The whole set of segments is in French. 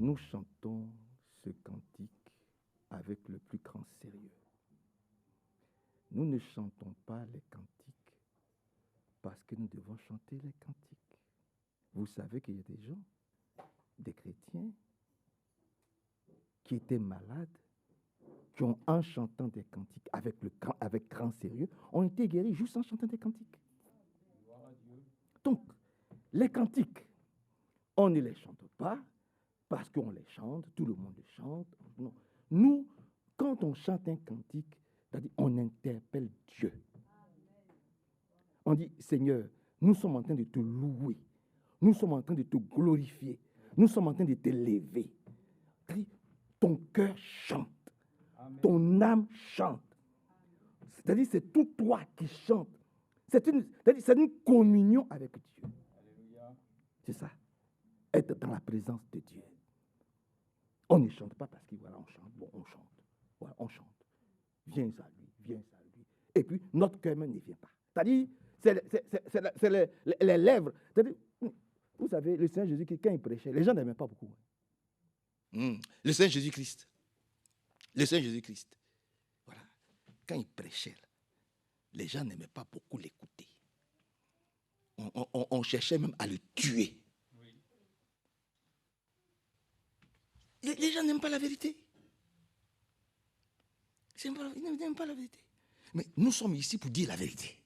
Nous chantons ce cantique avec le plus grand sérieux. Nous ne chantons pas les cantiques parce que nous devons chanter les cantiques. Vous savez qu'il y a des gens, des chrétiens, qui étaient malades, qui ont, en chantant des cantiques avec grand sérieux, ont été guéris juste en chantant des cantiques. Donc, les cantiques, on ne les chante pas parce qu'on les chante, tout le monde les chante. Non. Nous, quand on chante un cantique, c'est-à-dire on interpelle Dieu. On dit, Seigneur, nous sommes en train de te louer. Nous sommes en train de te glorifier. Nous sommes en train de t'élever. Ton cœur chante. Amen. Ton âme chante. C'est-à-dire, c'est tout toi qui chante. C'est une communion avec Dieu. Alléluia. C'est ça. Être dans la présence de Dieu. On ne chante pas parce que voilà, on chante. Bon, on chante. Voilà, on chante. Viens à lui, viens à lui. Et puis, notre cœur même ne vient pas. C'est-à-dire, c'est les lèvres. C'est-à-dire, vous savez, le Seigneur Jésus, quand il prêchait, les gens n'aimaient pas beaucoup. Le Seigneur Jésus-Christ. Le Seigneur Jésus-Christ. Voilà. Quand il prêchait, les gens n'aimaient pas beaucoup l'écouter. On cherchait même à le tuer. Oui. Les gens n'aiment pas la vérité. Ils n'aiment pas la vérité. Mais nous sommes ici pour dire la vérité.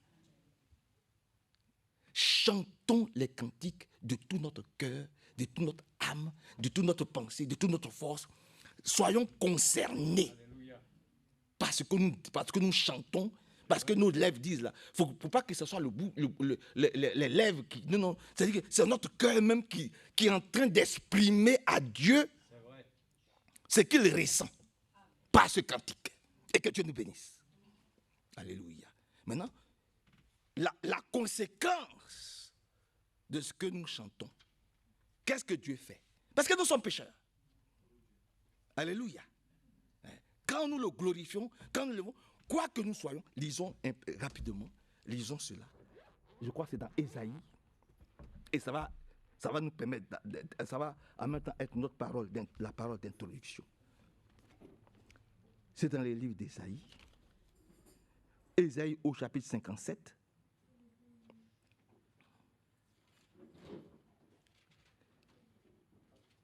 Chantons les cantiques de tout notre cœur, de toute notre âme, de toute notre pensée, de toute notre force. Soyons concernés. Alléluia. Parce que nous chantons, parce que nos lèvres disent là. Il ne faut pas que ce soit les lèvres qui... Non, c'est-à-dire que c'est notre cœur même qui est en train d'exprimer à Dieu ce qu'il ressent par ce cantique. Et que Dieu nous bénisse. Alléluia. Maintenant, la conséquence de ce que nous chantons, qu'est-ce que Dieu fait? Parce que nous sommes pécheurs. Alléluia. Quand nous le glorifions, quand nous le levons, quoi que nous soyons, lisons rapidement, lisons cela. Je crois que c'est dans Ésaïe. Et ça va nous permettre, ça va en même temps être notre parole, la parole d'introduction. C'est dans les livres d'Ésaïe. Ésaïe au chapitre 57.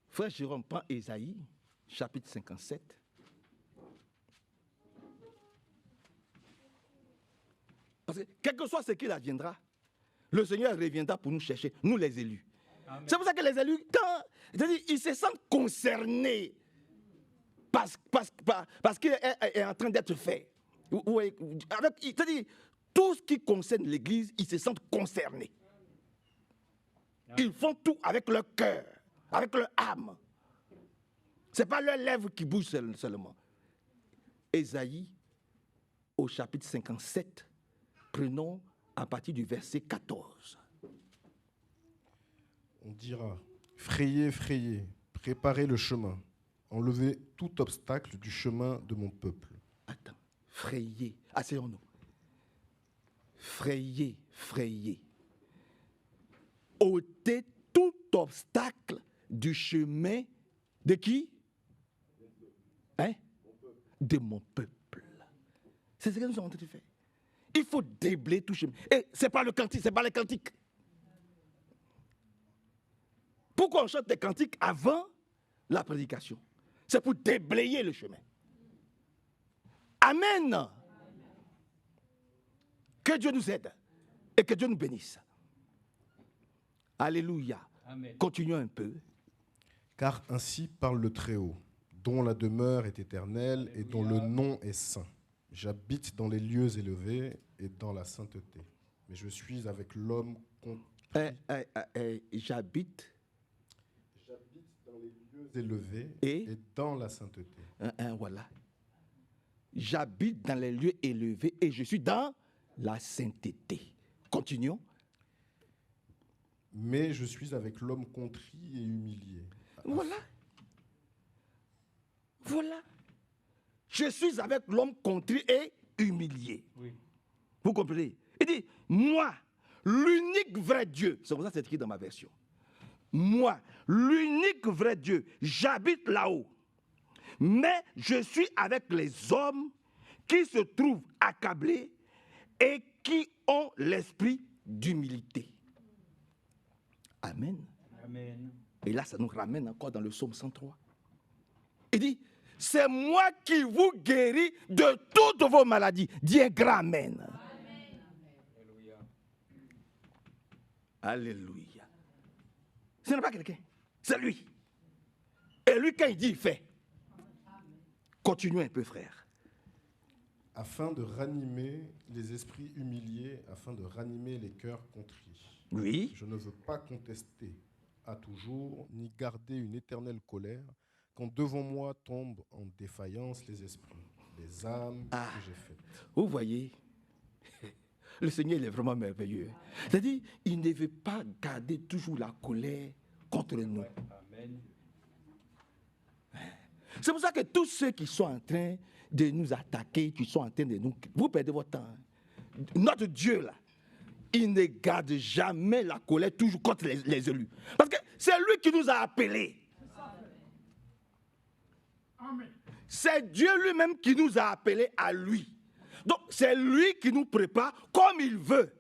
Frère Jérôme, prends Ésaïe, chapitre 57. Parce que quel que soit ce qu'il adviendra, le Seigneur reviendra pour nous chercher, nous les élus. Amen. C'est pour ça que les élus, ils se sentent concernés parce qu'il est en train d'être fait. C'est-à-dire, tout ce qui concerne l'Église, ils se sentent concernés. Ils font tout avec leur cœur, avec leur âme. Ce n'est pas leurs lèvres qui bougent seulement. Ésaïe, au chapitre 57, prenons à partir du verset 14. On dira, frayez, frayez, préparez le chemin, enlevez tout obstacle du chemin de mon peuple. Attends, frayez, asseyons-nous. Frayez, frayez. Ôtez tout obstacle du chemin de qui? Hein? De mon peuple. C'est ce que nous sommes en train de faire. Il faut déblayer tout chemin. Et ce n'est pas le cantique, ce n'est pas les cantiques. Pourquoi on chante des cantiques avant la prédication? C'est pour déblayer le chemin. Amen. Que Dieu nous aide et que Dieu nous bénisse. Alléluia. Amen. Continuons un peu. Car ainsi parle le Très-Haut, dont la demeure est éternelle et dont le nom est saint. J'habite dans les lieux élevés et dans la sainteté. Mais je suis avec l'homme contrit. J'habite dans les lieux élevés et dans la sainteté. Voilà. J'habite dans les lieux élevés et je suis dans la sainteté. Continuons. Mais je suis avec l'homme contrit et humilié. Voilà. Voilà. Je suis avec l'homme contrit et humilié. Oui. Vous comprenez? Il dit, moi, l'unique vrai Dieu, c'est comme ça que c'est écrit dans ma version. Moi, l'unique vrai Dieu. J'habite là-haut. Mais je suis avec les hommes qui se trouvent accablés et qui ont l'esprit d'humilité. Amen. Amen. Et là, ça nous ramène encore dans le psaume 103. Il dit, c'est moi qui vous guéris de toutes vos maladies. Dis un grand Amen. Alléluia. Alléluia. Ce n'est pas quelqu'un, c'est lui. Et lui, quand il dit, il fait. Continuez un peu, frère. Afin de ranimer les esprits humiliés, afin de ranimer les cœurs contris. Oui. Je ne veux pas contester à toujours, ni garder une éternelle colère, quand devant moi tombent en défaillance les esprits, les âmes que j'ai faites. Vous voyez, le Seigneur, il est vraiment merveilleux. C'est-à-dire, il ne veut pas garder toujours la colère contre nous. Amen. C'est pour ça que tous ceux qui sont en train de nous attaquer, qui sont en train de nous... Vous perdez votre temps. Notre Dieu, là, il ne garde jamais la colère toujours contre les élus. Parce que c'est lui qui nous a appelés. C'est Dieu lui-même qui nous a appelés à lui. Donc, c'est lui qui nous prépare comme il veut,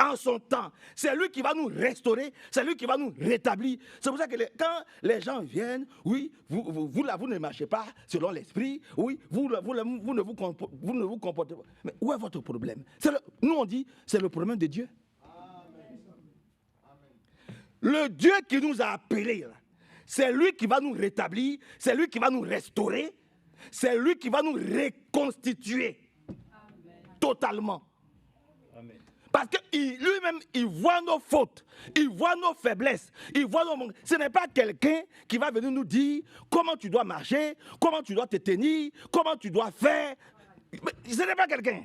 en son temps. C'est lui qui va nous restaurer, c'est lui qui va nous rétablir. C'est pour ça que quand les gens viennent, oui, vous ne marchez pas selon l'esprit, oui, vous ne vous comportez pas. Mais où est votre problème? Nous, on dit, c'est le problème de Dieu. Amen. Le Dieu qui nous a appelés, là, c'est lui qui va nous rétablir, c'est lui qui va nous restaurer, c'est lui qui va nous reconstituer. Amen. Totalement. Amen. Parce que lui-même, il voit nos fautes, il voit nos faiblesses, il voit nos manques. Ce n'est pas quelqu'un qui va venir nous dire comment tu dois marcher, comment tu dois te tenir, comment tu dois faire. Ce n'est pas quelqu'un.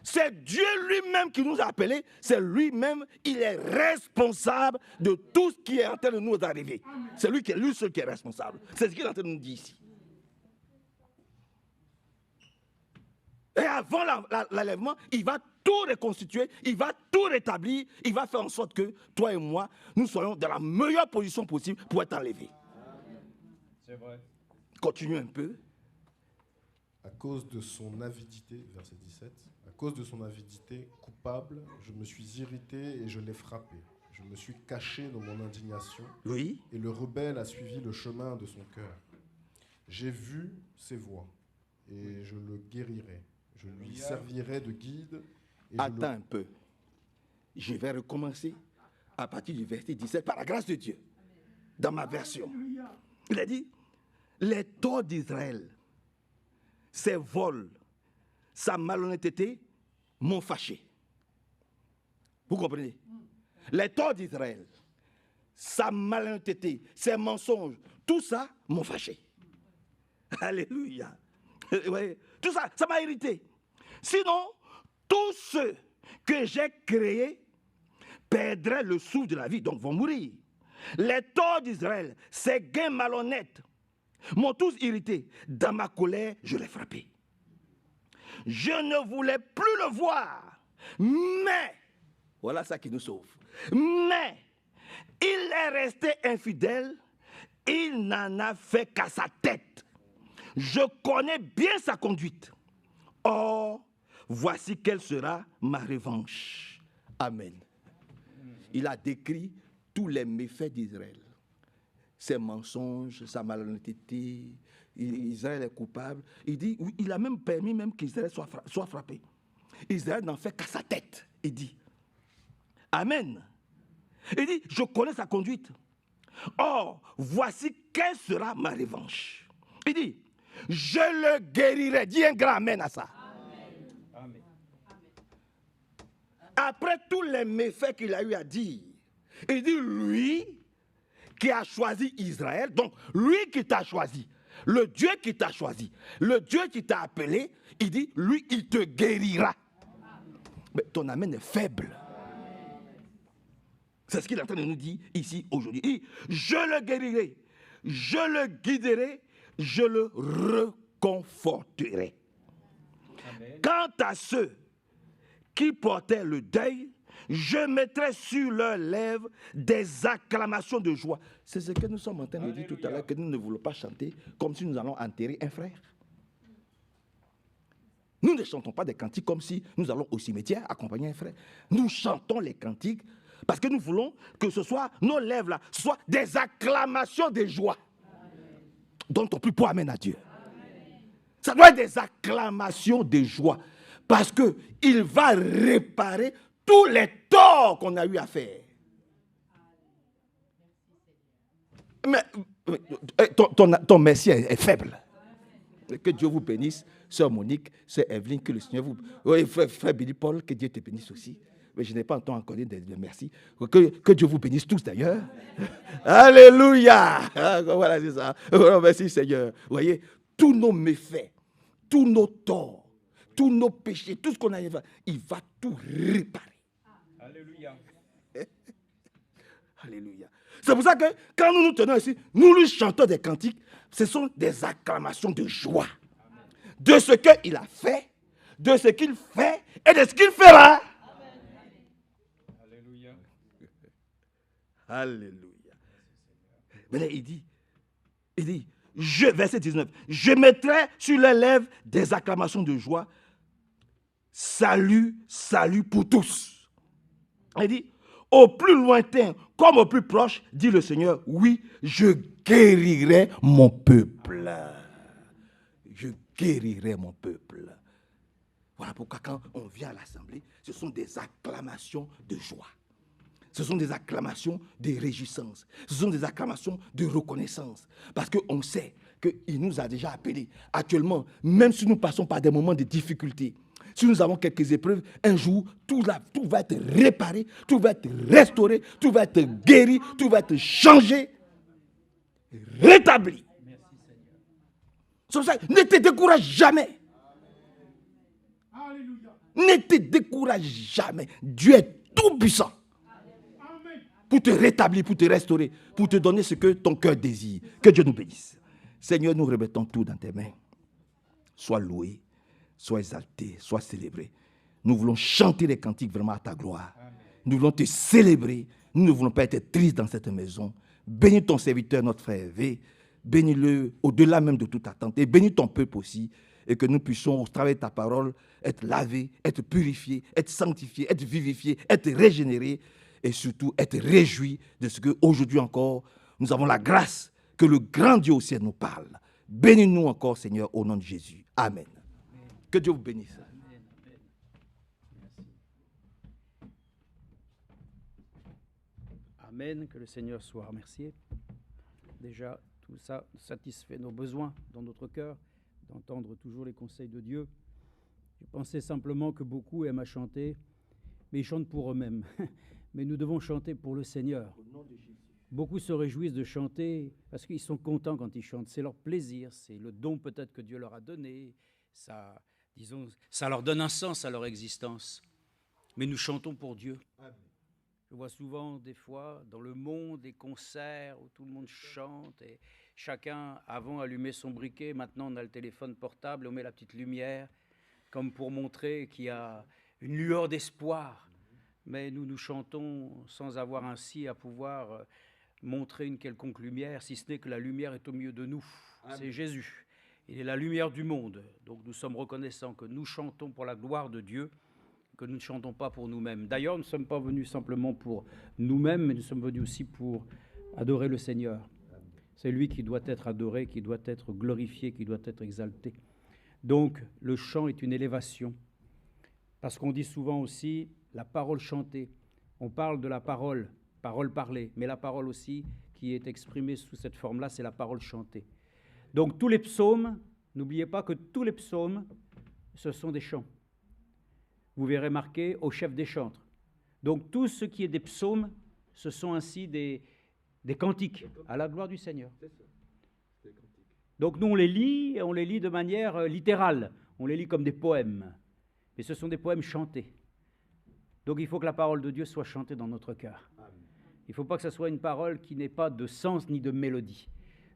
C'est Dieu lui-même qui nous a appelés. C'est lui-même, il est responsable de tout ce qui est en train de nous arriver. C'est lui seul qui est responsable. C'est ce qu'il est en train de nous dire ici. Et avant l'enlèvement, il va tout reconstituer, il va tout rétablir, il va faire en sorte que toi et moi, nous soyons dans la meilleure position possible pour être enlevés. C'est vrai. Continue un peu. À cause de son avidité, verset 17, à cause de son avidité coupable, je me suis irrité et je l'ai frappé. Je me suis caché dans mon indignation. Oui. Et le rebelle a suivi le chemin de son cœur. J'ai vu ses voies et je le guérirai. Je lui servirai de guide. Et attends un peu. Je vais recommencer à partir du verset 17, par la grâce de Dieu, dans ma version. Il a dit, les torts d'Israël, ses vols, sa malhonnêteté m'ont fâché. Vous comprenez? Les torts d'Israël, sa malhonnêteté, ses mensonges, tout ça m'ont fâché. Alléluia. Ouais, tout ça, ça m'a irrité. Sinon, tous ceux que j'ai créés perdraient le souffle de la vie, donc vont mourir. Les torts d'Israël, ces gains malhonnêtes, m'ont tous irrité. Dans ma colère, je l'ai frappé. Je ne voulais plus le voir. Mais, voilà ça qui nous sauve. Mais, il est resté infidèle. Il n'en a fait qu'à sa tête. Je connais bien sa conduite. Or, voici quelle sera ma revanche. Amen. Il a décrit tous les méfaits d'Israël. Ses mensonges, sa malhonnêteté, Israël est coupable. Il dit, oui, il a même permis même qu'Israël soit frappé. Israël n'en fait qu'à sa tête, il dit. Amen. Il dit, je connais sa conduite. Or, voici quelle sera ma revanche. Il dit, je le guérirai. Dis un grand amen à ça. Amen. Après tous les méfaits qu'il a eu à dire, il dit, lui qui a choisi Israël, donc lui qui t'a choisi, le Dieu qui t'a choisi, le Dieu qui t'a appelé, il dit, lui, il te guérira. Mais ton amen est faible. C'est ce qu'il est en train de nous dire ici aujourd'hui. Il dit, je le guérirai, je le guiderai, je le reconforterai. Amen. Quant à ceux qui portaient le deuil, Je mettrai sur leurs lèvres des acclamations de joie. C'est ce que nous sommes en train de dire tout à l'heure, que nous ne voulons pas chanter comme si nous allons enterrer un frère. Nous ne chantons pas des cantiques comme si nous allons au cimetière accompagner un frère. Nous chantons les cantiques parce que nous voulons que ce soit nos lèvres là, ce soit des acclamations de joie. Donne ton plus beau amen à Dieu. Ça doit être des acclamations de joie. Parce qu'il va réparer tous les torts qu'on a eu à faire. Mais ton merci est faible. Que Dieu vous bénisse. Sœur Monique, Sœur Evelyne, que le Seigneur vous... Oui, frère Billy Paul, que Dieu te bénisse aussi. Mais je n'ai pas entendu encore de merci. Que Dieu vous bénisse tous d'ailleurs. Alléluia. Voilà, c'est ça. Merci Seigneur. Vous voyez, tous nos méfaits, tous nos torts, tous nos péchés, tout ce qu'on a fait, il va tout réparer. Alléluia. Alléluia. C'est pour ça que quand nous nous tenons ici, nous lui chantons des cantiques, ce sont des acclamations de joie. De ce qu'il a fait, de ce qu'il fait et de ce qu'il fera. Alléluia. Alléluia. Maintenant, il dit, verset 19, je mettrai sur les lèvres des acclamations de joie. Salut, salut pour tous. Il dit, au plus lointain comme au plus proche, dit le Seigneur, oui, je guérirai mon peuple. Je guérirai mon peuple. Voilà pourquoi quand on vient à l'assemblée, ce sont des acclamations de joie. Ce sont des acclamations de réjouissance. Ce sont des acclamations de reconnaissance. Parce qu'on sait qu'il nous a déjà appelés. Actuellement, même si nous passons par des moments de difficulté, si nous avons quelques épreuves, un jour, tout va être réparé, tout va être restauré, tout va être guéri, tout va être changé, rétabli. C'est pour ça, ne te décourage jamais. Ne te décourage jamais. Dieu est tout puissant pour te rétablir, pour te restaurer, pour te donner ce que ton cœur désire. Que Dieu nous bénisse. Seigneur, nous remettons tout dans tes mains. Sois loué, sois exalté, sois célébré. Nous voulons chanter les cantiques vraiment à ta gloire. Nous voulons te célébrer. Nous ne voulons pas être tristes dans cette maison. Bénis ton serviteur, notre frère V. Bénis-le au-delà même de toute attente. Et bénis ton peuple aussi. Et que nous puissions, au travers de ta parole, être lavés, être purifiés, être sanctifiés, être vivifiés, être régénérés. Et surtout, être réjouis de ce qu'aujourd'hui encore, nous avons la grâce que le grand Dieu au ciel nous parle. Bénis-nous encore, Seigneur, au nom de Jésus. Amen. Que Dieu vous bénisse. Amen. Que le Seigneur soit remercié. Déjà, tout ça satisfait nos besoins dans notre cœur, d'entendre toujours les conseils de Dieu. Je pensais simplement que beaucoup aiment à chanter, mais ils chantent pour eux-mêmes. Mais nous devons chanter pour le Seigneur. Beaucoup se réjouissent de chanter parce qu'ils sont contents quand ils chantent. C'est leur plaisir, c'est le don peut-être que Dieu leur a donné. Ça, disons, ça leur donne un sens à leur existence. Mais nous chantons pour Dieu. Je vois souvent, des fois, dans le monde, des concerts où tout le monde chante et chacun, avant, allumait son briquet. Maintenant, on a le téléphone portable, on met la petite lumière, comme pour montrer qu'il y a une lueur d'espoir. Mais nous chantons sans avoir ainsi à pouvoir montrer une quelconque lumière, si ce n'est que la lumière est au milieu de nous. Amen. C'est Jésus. Il est la lumière du monde. Donc nous sommes reconnaissants que nous chantons pour la gloire de Dieu, que nous ne chantons pas pour nous-mêmes. D'ailleurs, nous ne sommes pas venus simplement pour nous-mêmes, mais nous sommes venus aussi pour adorer le Seigneur. C'est lui qui doit être adoré, qui doit être glorifié, qui doit être exalté. Donc, le chant est une élévation. Parce qu'on dit souvent aussi la parole chantée. On parle de la parole, parole parlée, mais la parole aussi qui est exprimée sous cette forme-là, c'est la parole chantée. Donc tous les psaumes, n'oubliez pas que tous les psaumes, ce sont des chants. Vous verrez marqué au chef des chantres. Donc tout ce qui est des psaumes, ce sont ainsi des cantiques à la gloire du Seigneur. Donc nous on les lit, et on les lit de manière littérale. On les lit comme des poèmes. Mais ce sont des poèmes chantés. Donc il faut que la parole de Dieu soit chantée dans notre cœur. Il ne faut pas que ce soit une parole qui n'ait pas de sens ni de mélodie.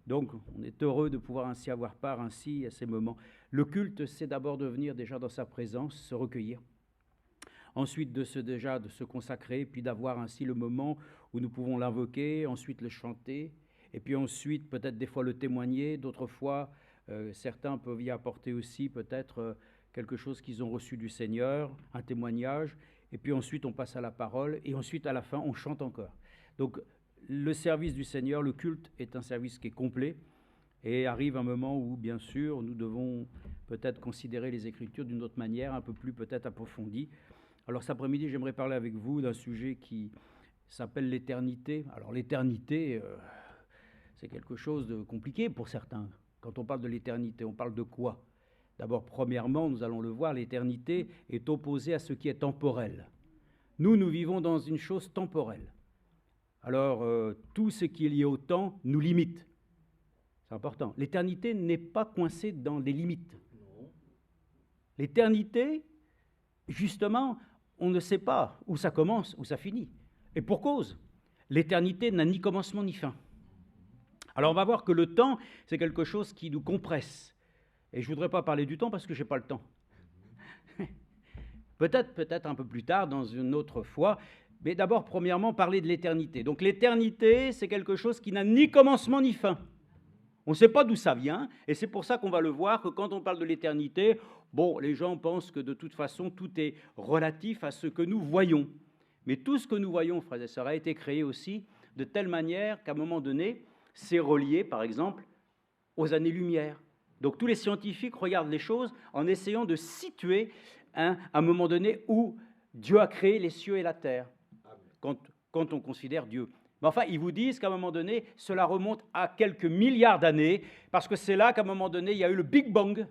Donc on est heureux de pouvoir ainsi avoir part ainsi à ces moments. Le culte, c'est d'abord de venir déjà dans sa présence, se recueillir. ensuite de se consacrer, puis d'avoir ainsi le moment où nous pouvons l'invoquer, ensuite le chanter, et puis ensuite peut-être des fois le témoigner, d'autres fois certains peuvent y apporter aussi peut-être quelque chose qu'ils ont reçu du Seigneur, un témoignage, et puis ensuite on passe à la parole, et ensuite à la fin on chante encore. Donc le service du Seigneur, le culte est un service qui est complet, et arrive un moment où bien sûr nous devons peut-être considérer les Écritures d'une autre manière, un peu plus peut-être approfondie. Alors cet après-midi j'aimerais parler avec vous d'un sujet qui s'appelle l'éternité. Alors l'éternité, c'est quelque chose de compliqué pour certains. Quand on parle de l'éternité, on parle de quoi ? D'abord, premièrement, nous allons le voir, l'éternité est opposée à ce qui est temporel. Nous vivons dans une chose temporelle. Alors, tout ce qui est lié au temps nous limite. C'est important. L'éternité n'est pas coincée dans des limites. L'éternité, justement, on ne sait pas où ça commence, où ça finit. Et pour cause, l'éternité n'a ni commencement ni fin. Alors on va voir que le temps, c'est quelque chose qui nous compresse. Et je ne voudrais pas parler du temps parce que je n'ai pas le temps. Peut-être un peu plus tard, dans une autre fois. Mais d'abord, premièrement, parler de l'éternité. Donc l'éternité, c'est quelque chose qui n'a ni commencement ni fin. On ne sait pas d'où ça vient, et c'est pour ça qu'on va le voir, que quand on parle de l'éternité, bon, les gens pensent que de toute façon, tout est relatif à ce que nous voyons. Mais tout ce que nous voyons, frères et sœurs, a été créé aussi de telle manière qu'à un moment donné, c'est relié, par exemple, aux années-lumière. Donc tous les scientifiques regardent les choses en essayant de situer à un moment donné où Dieu a créé les cieux et la terre, quand on considère Dieu. Mais enfin, ils vous disent qu'à un moment donné, cela remonte à quelques milliards d'années, parce que c'est là qu'à un moment donné, il y a eu le Big Bang.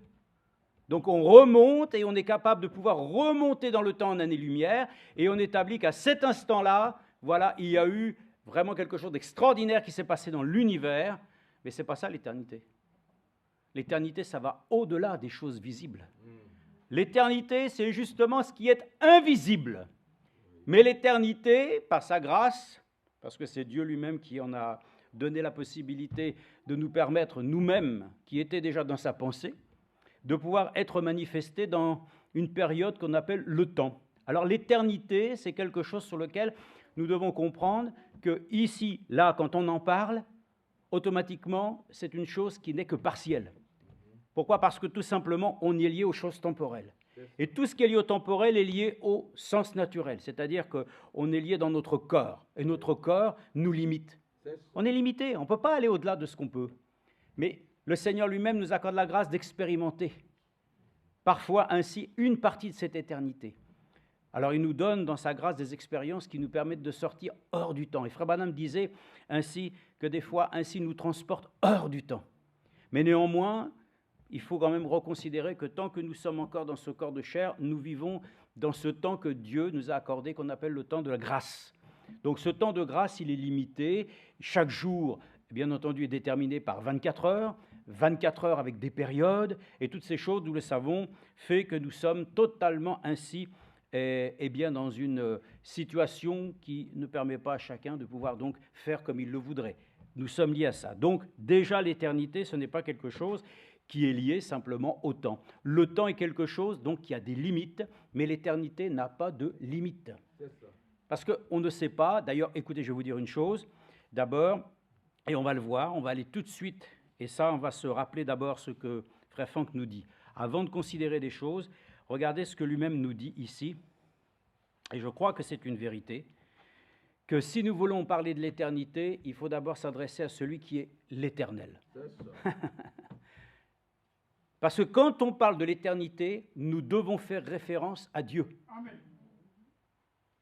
Donc on remonte et on est capable de pouvoir remonter dans le temps en années-lumière, et on établit qu'à cet instant-là, voilà, il y a eu vraiment quelque chose d'extraordinaire qui s'est passé dans l'univers, mais ce n'est pas ça l'éternité. L'éternité, ça va au-delà des choses visibles. L'éternité, c'est justement ce qui est invisible. Mais l'éternité, par sa grâce, parce que c'est Dieu lui-même qui en a donné la possibilité de nous permettre, nous-mêmes, qui étaient déjà dans sa pensée, de pouvoir être manifestés dans une période qu'on appelle le temps. Alors l'éternité, c'est quelque chose sur lequel nous devons comprendre que ici, là, quand on en parle, automatiquement, c'est une chose qui n'est que partielle. Pourquoi ? Parce que tout simplement, on y est lié aux choses temporelles. Et tout ce qui est lié au temporel est lié au sens naturel, c'est-à-dire qu'on est lié dans notre corps, et notre corps nous limite. On est limité, on ne peut pas aller au-delà de ce qu'on peut. Mais le Seigneur lui-même nous accorde la grâce d'expérimenter, parfois ainsi, une partie de cette éternité. Alors il nous donne dans sa grâce des expériences qui nous permettent de sortir hors du temps. Et Frère Branham disait ainsi que des fois, ainsi nous transporte hors du temps. Mais néanmoins, il faut quand même reconsidérer que tant que nous sommes encore dans ce corps de chair, nous vivons dans ce temps que Dieu nous a accordé, qu'on appelle le temps de la grâce. Donc ce temps de grâce, il est limité. Chaque jour, bien entendu, est déterminé par 24 heures avec des périodes, et toutes ces choses, nous le savons, fait que nous sommes totalement ainsi bien dans une situation qui ne permet pas à chacun de pouvoir donc faire comme il le voudrait. Nous sommes liés à ça. Donc déjà l'éternité, ce n'est pas quelque chose qui est lié simplement au temps. Le temps est quelque chose donc qui a des limites, mais l'éternité n'a pas de limite. Parce qu'on ne sait pas, d'ailleurs, écoutez, je vais vous dire une chose, d'abord, et on va le voir, on va aller tout de suite, et ça, on va se rappeler d'abord ce que Frère Franck nous dit. Avant de considérer des choses, regardez ce que lui-même nous dit ici, et je crois que c'est une vérité, que si nous voulons parler de l'éternité, il faut d'abord s'adresser à celui qui est l'éternel. Parce que quand on parle de l'éternité, nous devons faire référence à Dieu. Amen.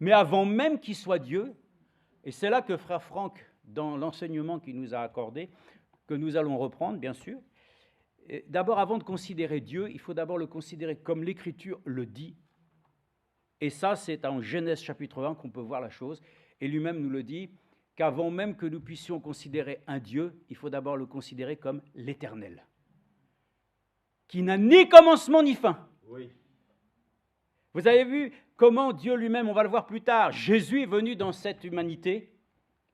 Mais avant même qu'il soit Dieu, et c'est là que Frère Franck, dans l'enseignement qu'il nous a accordé, que nous allons reprendre, bien sûr, d'abord, avant de considérer Dieu, il faut d'abord le considérer comme l'Écriture le dit. Et ça, c'est en Genèse chapitre 1 qu'on peut voir la chose. Et lui-même nous le dit, qu'avant même que nous puissions considérer un Dieu, il faut d'abord le considérer comme l'Éternel, qui n'a ni commencement ni fin. Oui. Vous avez vu comment Dieu lui-même, on va le voir plus tard, Jésus est venu dans cette humanité,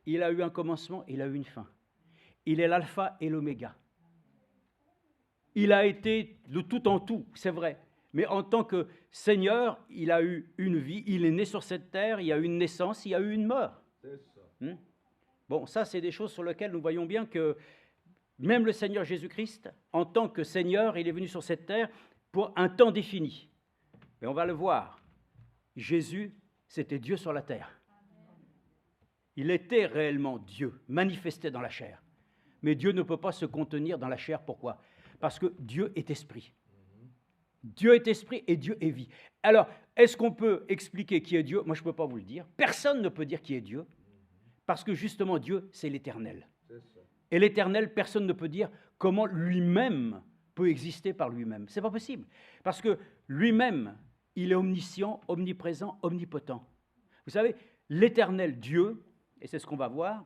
il a eu un commencement, il a eu une fin. Il est l'alpha et l'oméga. Il a été le tout en tout, c'est vrai, Mais en tant que Seigneur, il a eu une vie, il est né sur cette terre, il y a eu une naissance, il y a eu une mort. Bon, ça, c'est des choses sur lesquelles nous voyons bien que même le Seigneur Jésus-Christ, en tant que Seigneur, il est venu sur cette terre pour un temps défini. Et on va le voir. Jésus, c'était Dieu sur la terre. Il était réellement Dieu, manifesté dans la chair. Mais Dieu ne peut pas se contenir dans la chair. Pourquoi? Parce que Dieu est esprit. Dieu est esprit et Dieu est vie. Alors, est-ce qu'on peut expliquer qui est Dieu? Moi, je ne peux pas vous le dire. Personne ne peut dire qui est Dieu. Parce que justement, Dieu, c'est l'éternel. Et l'éternel, personne ne peut dire comment lui-même peut exister par lui-même. Ce n'est pas possible. Parce que lui-même, il est omniscient, omniprésent, omnipotent. Vous savez, l'éternel Dieu, et c'est ce qu'on va voir,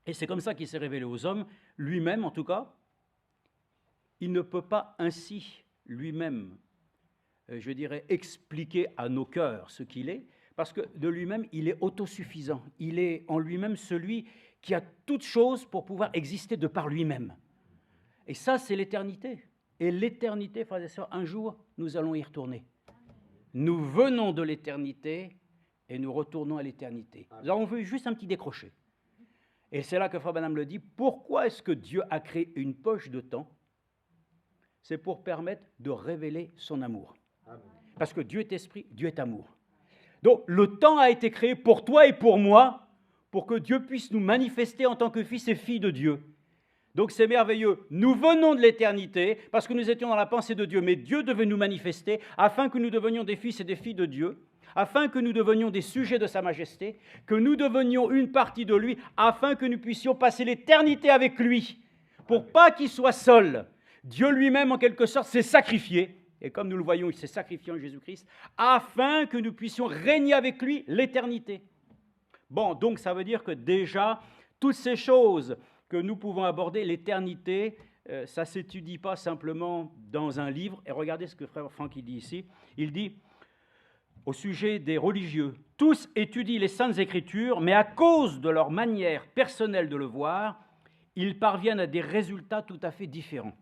et c'est comme ça qu'il s'est révélé aux hommes, lui-même en tout cas, il ne peut pas ainsi lui-même, je dirais, expliquer à nos cœurs ce qu'il est, parce que de lui-même, il est autosuffisant. Il est en lui-même celui qui a toute chose pour pouvoir exister de par lui-même. Et ça, c'est l'éternité. Et l'éternité, frères et sœurs, un jour, nous allons y retourner. Nous venons de l'éternité et nous retournons à l'éternité. Nous avons vu juste un petit décroché. Et c'est là que Frère Branham le dit. Pourquoi est-ce que Dieu a créé une poche de temps? C'est pour permettre de révéler son amour. Parce que Dieu est esprit, Dieu est amour. Donc, le temps a été créé pour toi et pour moi, pour que Dieu puisse nous manifester en tant que fils et filles de Dieu. Donc, c'est merveilleux. Nous venons de l'éternité, parce que nous étions dans la pensée de Dieu, mais Dieu devait nous manifester afin que nous devenions des fils et des filles de Dieu, afin que nous devenions des sujets de sa majesté, que nous devenions une partie de lui, afin que nous puissions passer l'éternité avec lui, pour pas qu'il soit seul. Dieu lui-même, en quelque sorte, s'est sacrifié. Et comme nous le voyons, il s'est sacrifié en Jésus-Christ, afin que nous puissions régner avec lui l'éternité. Bon, donc ça veut dire que déjà, toutes ces choses que nous pouvons aborder, l'éternité, ça ne s'étudie pas simplement dans un livre. Et regardez ce que frère Franck dit ici. Il dit, au sujet des religieux, tous étudient les Saintes Écritures, mais à cause de leur manière personnelle de le voir, ils parviennent à des résultats tout à fait différents.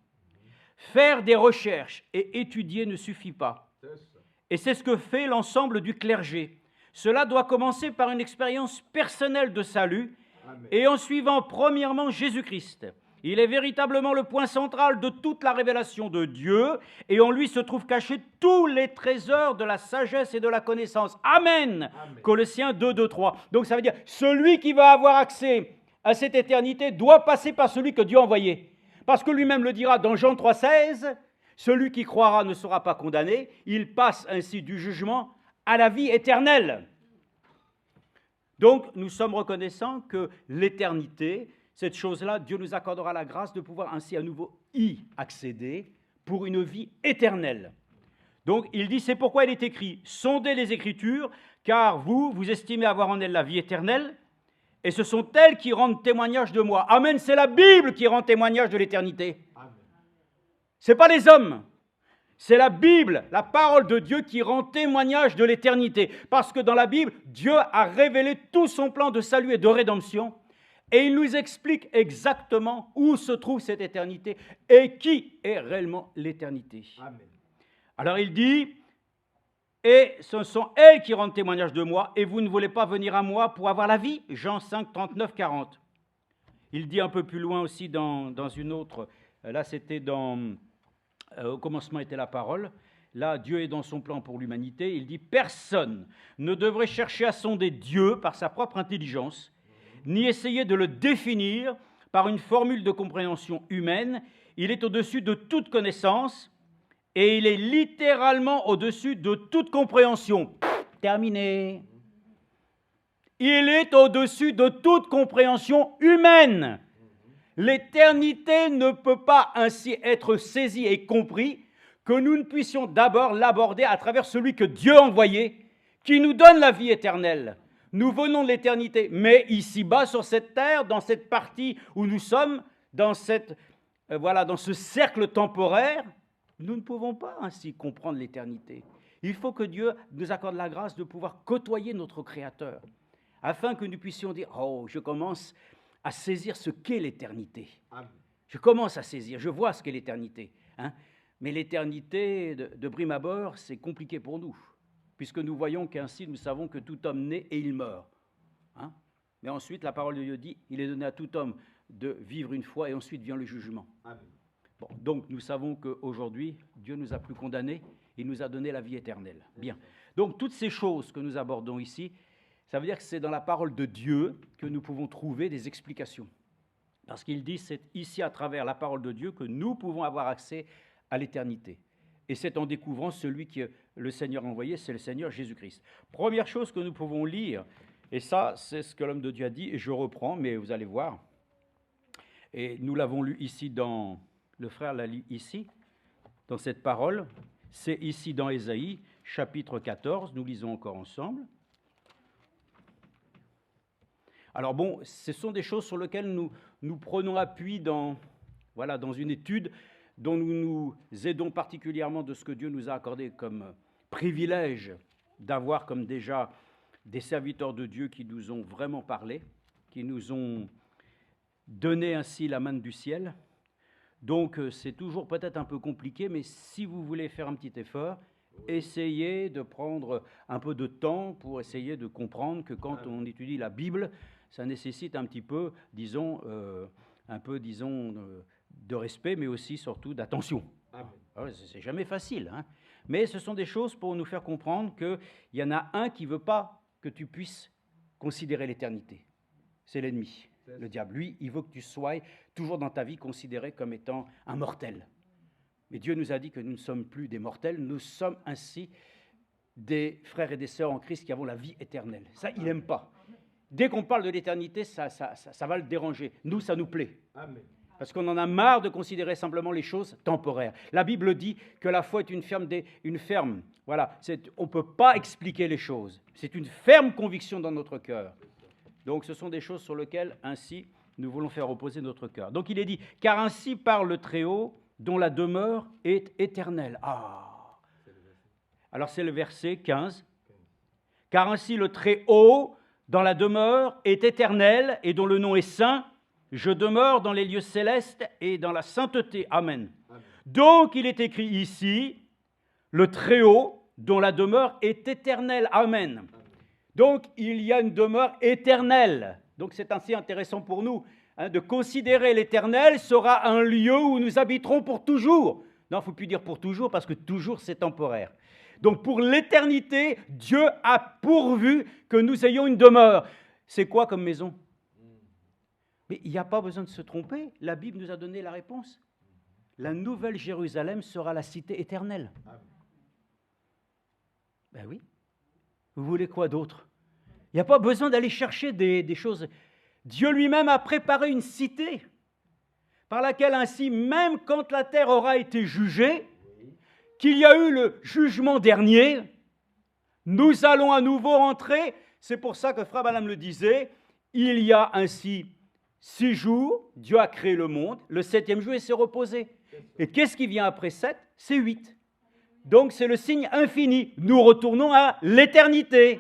Faire des recherches et étudier ne suffit pas. Et c'est ce que fait l'ensemble du clergé. Cela doit commencer par une expérience personnelle de salut et en suivant premièrement Jésus-Christ. Il est véritablement le point central de toute la révélation de Dieu et en lui se trouvent cachés tous les trésors de la sagesse et de la connaissance. Amen. Colossiens 2, 2, 3. Donc ça veut dire, celui qui va avoir accès à cette éternité doit passer par celui que Dieu a envoyé. Parce que lui-même le dira dans Jean 3, 16, celui qui croira ne sera pas condamné, il passe ainsi du jugement à la vie éternelle. Donc, nous sommes reconnaissants que l'éternité, cette chose-là, Dieu nous accordera la grâce de pouvoir ainsi à nouveau y accéder pour une vie éternelle. Donc, il dit, c'est pourquoi il est écrit, sondez les Écritures, car vous estimez avoir en elles la vie éternelle, et ce sont elles qui rendent témoignage de moi. Amen, c'est la Bible qui rend témoignage de l'éternité. Ce n'est pas les hommes. C'est la Bible, la parole de Dieu qui rend témoignage de l'éternité. Parce que dans la Bible, Dieu a révélé tout son plan de salut et de rédemption. Et il nous explique exactement où se trouve cette éternité et qui est réellement l'éternité. Alors il dit... Et ce sont elles qui rendent témoignage de moi, et vous ne voulez pas venir à moi pour avoir la vie. Jean 5, 39, 40. Il dit un peu plus loin aussi dans une autre, là c'était au commencement était la parole, là Dieu est dans son plan pour l'humanité, il dit « Personne ne devrait chercher à sonder Dieu par sa propre intelligence, ni essayer de le définir par une formule de compréhension humaine. Il est au-dessus de toute connaissance, et il est littéralement au-dessus de toute compréhension. » Terminé. Il est au-dessus de toute compréhension humaine. L'éternité ne peut pas ainsi être saisie et compris que nous ne puissions d'abord l'aborder à travers celui que Dieu a envoyé, qui nous donne la vie éternelle. Nous venons de l'éternité, mais ici-bas, sur cette terre, dans cette partie où nous sommes, dans ce cercle temporaire, nous ne pouvons pas ainsi comprendre l'éternité. Il faut que Dieu nous accorde la grâce de pouvoir côtoyer notre Créateur, afin que nous puissions dire « Oh, je commence à saisir ce qu'est l'éternité. Je commence à saisir, je vois ce qu'est l'éternité. » Mais l'éternité, de prime abord, c'est compliqué pour nous, puisque nous voyons qu'ainsi nous savons que tout homme naît et il meurt. Hein? Mais ensuite, la parole de Dieu dit, il est donné à tout homme de vivre une fois et ensuite vient le jugement. Amen. Bon, donc nous savons qu'aujourd'hui, Dieu nous a plus condamnés, il nous a donné la vie éternelle. Bien. Donc toutes ces choses que nous abordons ici, ça veut dire que c'est dans la parole de Dieu que nous pouvons trouver des explications. Parce qu'il dit, c'est ici à travers la parole de Dieu que nous pouvons avoir accès à l'éternité. Et c'est en découvrant celui que le Seigneur a envoyé, c'est le Seigneur Jésus-Christ. Première chose que nous pouvons lire, et ça, c'est ce que l'homme de Dieu a dit, et je reprends, mais vous allez voir. Et nous l'avons lu ici dans, le frère l'a lu ici, dans cette parole. C'est ici dans Ésaïe, chapitre 14, nous lisons encore ensemble. Alors bon, ce sont des choses sur lesquelles nous prenons appui dans une étude dont nous nous aidons particulièrement de ce que Dieu nous a accordé comme privilège d'avoir comme déjà des serviteurs de Dieu qui nous ont vraiment parlé, qui nous ont donné ainsi la manne du ciel. Donc c'est toujours peut-être un peu compliqué, mais si vous voulez faire un petit effort, essayez de prendre un peu de temps pour essayer de comprendre que quand on étudie la Bible, ça nécessite un petit peu, disons, de respect, mais aussi surtout d'attention. C'est jamais facile, hein. Mais ce sont des choses pour nous faire comprendre qu'il y en a un qui ne veut pas que tu puisses considérer l'éternité. C'est l'ennemi, le diable. Lui, il veut que tu sois toujours dans ta vie considéré comme étant un mortel. Mais Dieu nous a dit que nous ne sommes plus des mortels, nous sommes ainsi des frères et des sœurs en Christ qui avons la vie éternelle. Ça, il n'aime pas. Dès qu'on parle de l'éternité, ça va le déranger. Nous, ça nous plaît. Amen. Parce qu'on en a marre de considérer simplement les choses temporaires. La Bible dit que la foi est une ferme. Voilà, on ne peut pas expliquer les choses. C'est une ferme conviction dans notre cœur. Donc ce sont des choses sur lesquelles, ainsi, nous voulons faire reposer notre cœur. Donc il est dit, car ainsi parle le Très-Haut, dont la demeure est éternelle. Ah. Alors c'est le verset 15. Car ainsi le Très-Haut, dans la demeure, est éternel, et dont le nom est saint. Je demeure dans les lieux célestes et dans la sainteté. Amen. Amen. Donc, il est écrit ici, le Très-Haut, dont la demeure est éternelle. Amen. Amen. Donc, il y a une demeure éternelle. Donc, c'est ainsi intéressant pour nous de considérer l'éternel sera un lieu où nous habiterons pour toujours. Non, il ne faut plus dire pour toujours, parce que toujours, c'est temporaire. Donc, pour l'éternité, Dieu a pourvu que nous ayons une demeure. C'est quoi comme maison ? Mais il n'y a pas besoin de se tromper. La Bible nous a donné la réponse. La nouvelle Jérusalem sera la cité éternelle. Ben oui. Vous voulez quoi d'autre ? Il n'y a pas besoin d'aller chercher des choses. Dieu lui-même a préparé une cité par laquelle ainsi, même quand la terre aura été jugée, qu'il y a eu le jugement dernier, nous allons à nouveau rentrer. C'est pour ça que Frère Branham le disait, il y a ainsi 6 jours, Dieu a créé le monde, le 7e jour, il s'est reposé. Et qu'est-ce qui vient après 7 ? C'est 8. Donc c'est le signe infini. Nous retournons à l'éternité.